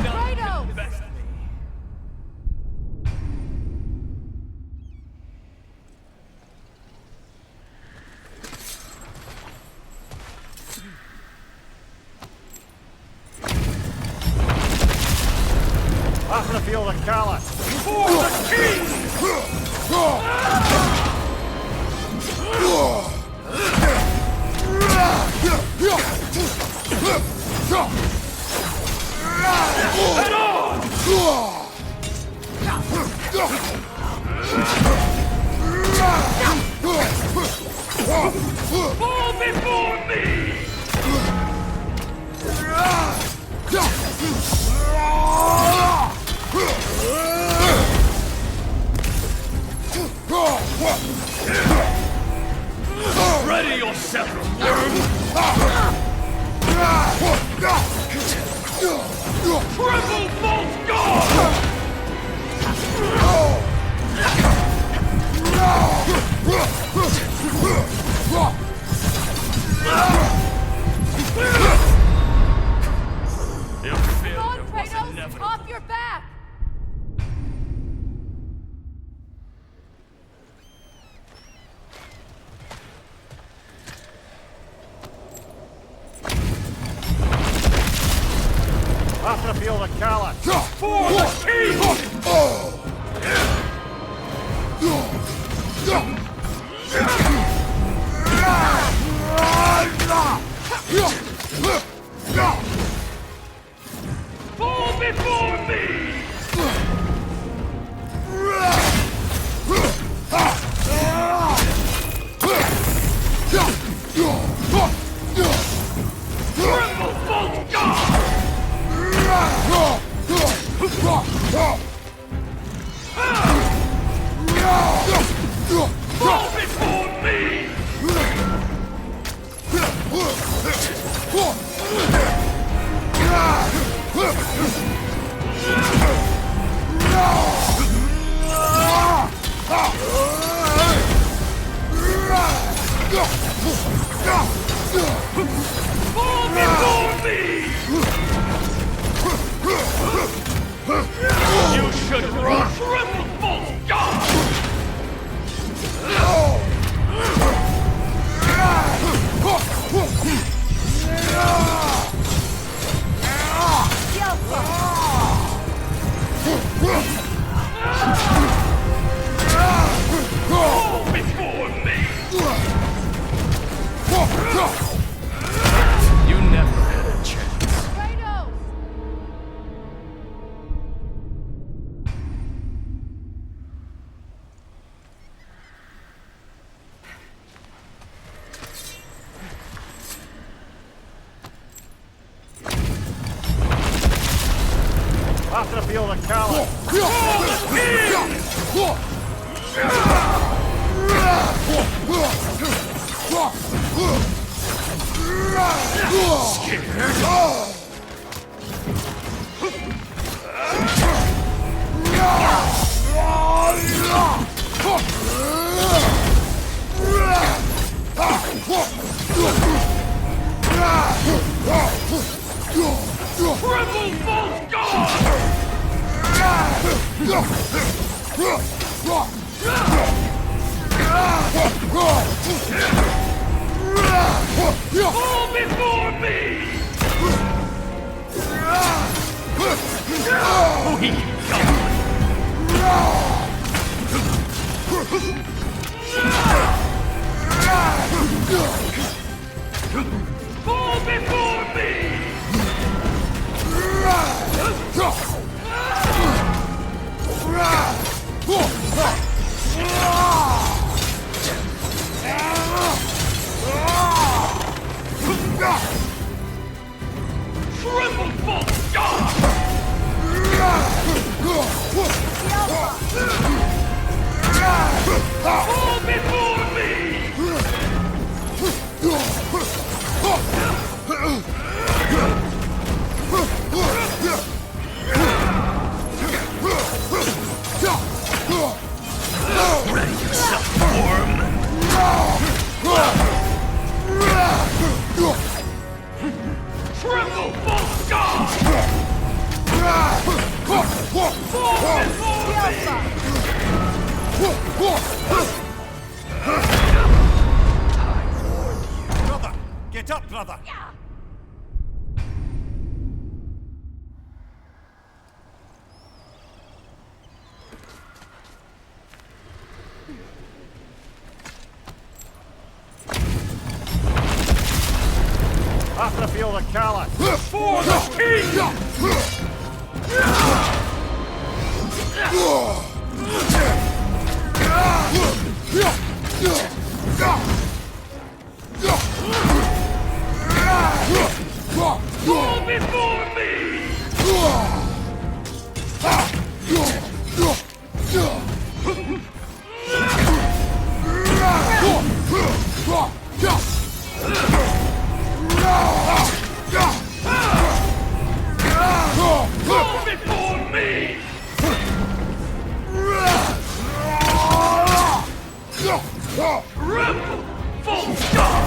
none can best me. Ready yourself, worm! Triple Bolt Guard! Come on, Kratos! Off your back! After the field of Kala. For the king! Fall before me! Triple Bolt Guard! Fall before me! Fall before me! You should run Triple Bolt Guard! Fall before me! You never had a chance. Kratos! After the field of Kala. Triple Bolt Guard! Fall before me! Weak Fall before me! Triple Bolt Guard! Fall before me! Ready yourself, worm! Triple Bolt Guard! Fall before me! Brother! Get up, brother! After the field of Kala. For the king! Fall before me! Triple full stop!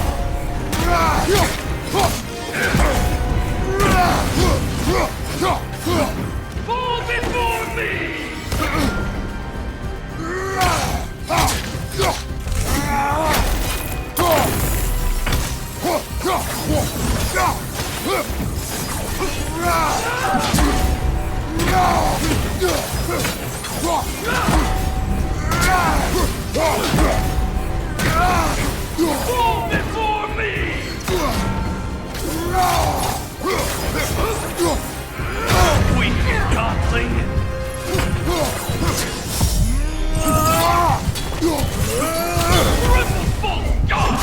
Fall before me! Fall before me! Weak godling! Triple full god!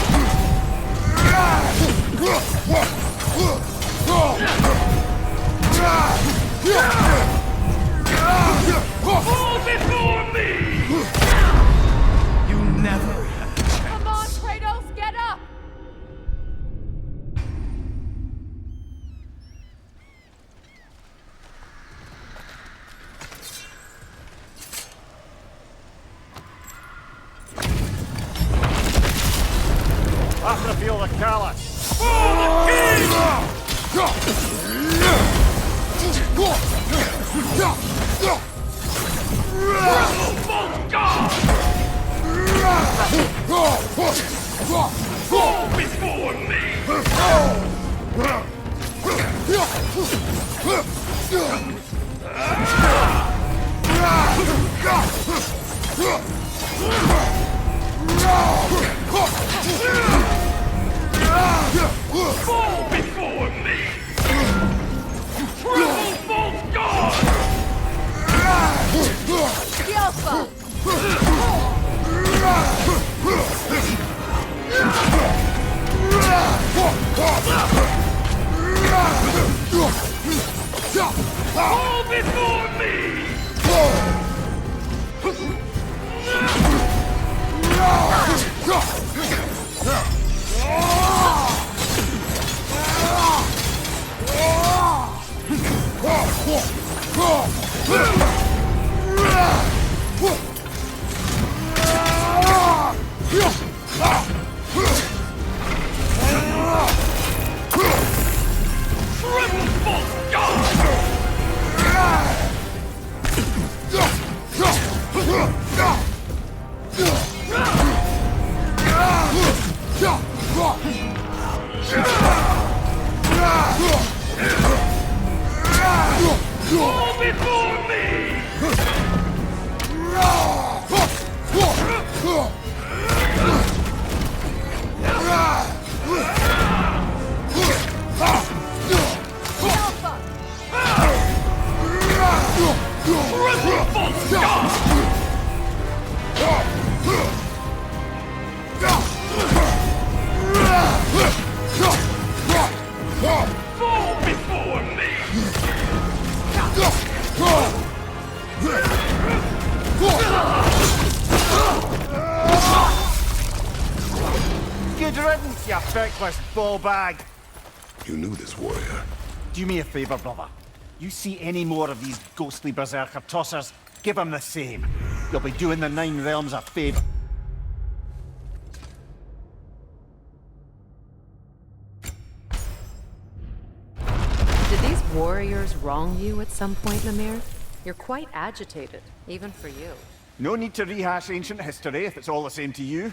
Fall before me! You never have a chance. Come on, Kratos, get up! After feel the callus. For the king! Triple full god! Fall before me! Fall before me! Triple full god! Yelpa! Fall before me! Triple full god! Fall before me! Triple full god! Fall before me! Good riddance, you feckless ball bag. You knew this warrior. Do me a favor, brother. You see any more of these ghostly berserker tossers, give them the same. You'll be doing the Nine Realms a favor. Did these warriors wrong you at some point, Mimir? You're quite agitated, even for you. No need to rehash ancient history if it's all the same to you.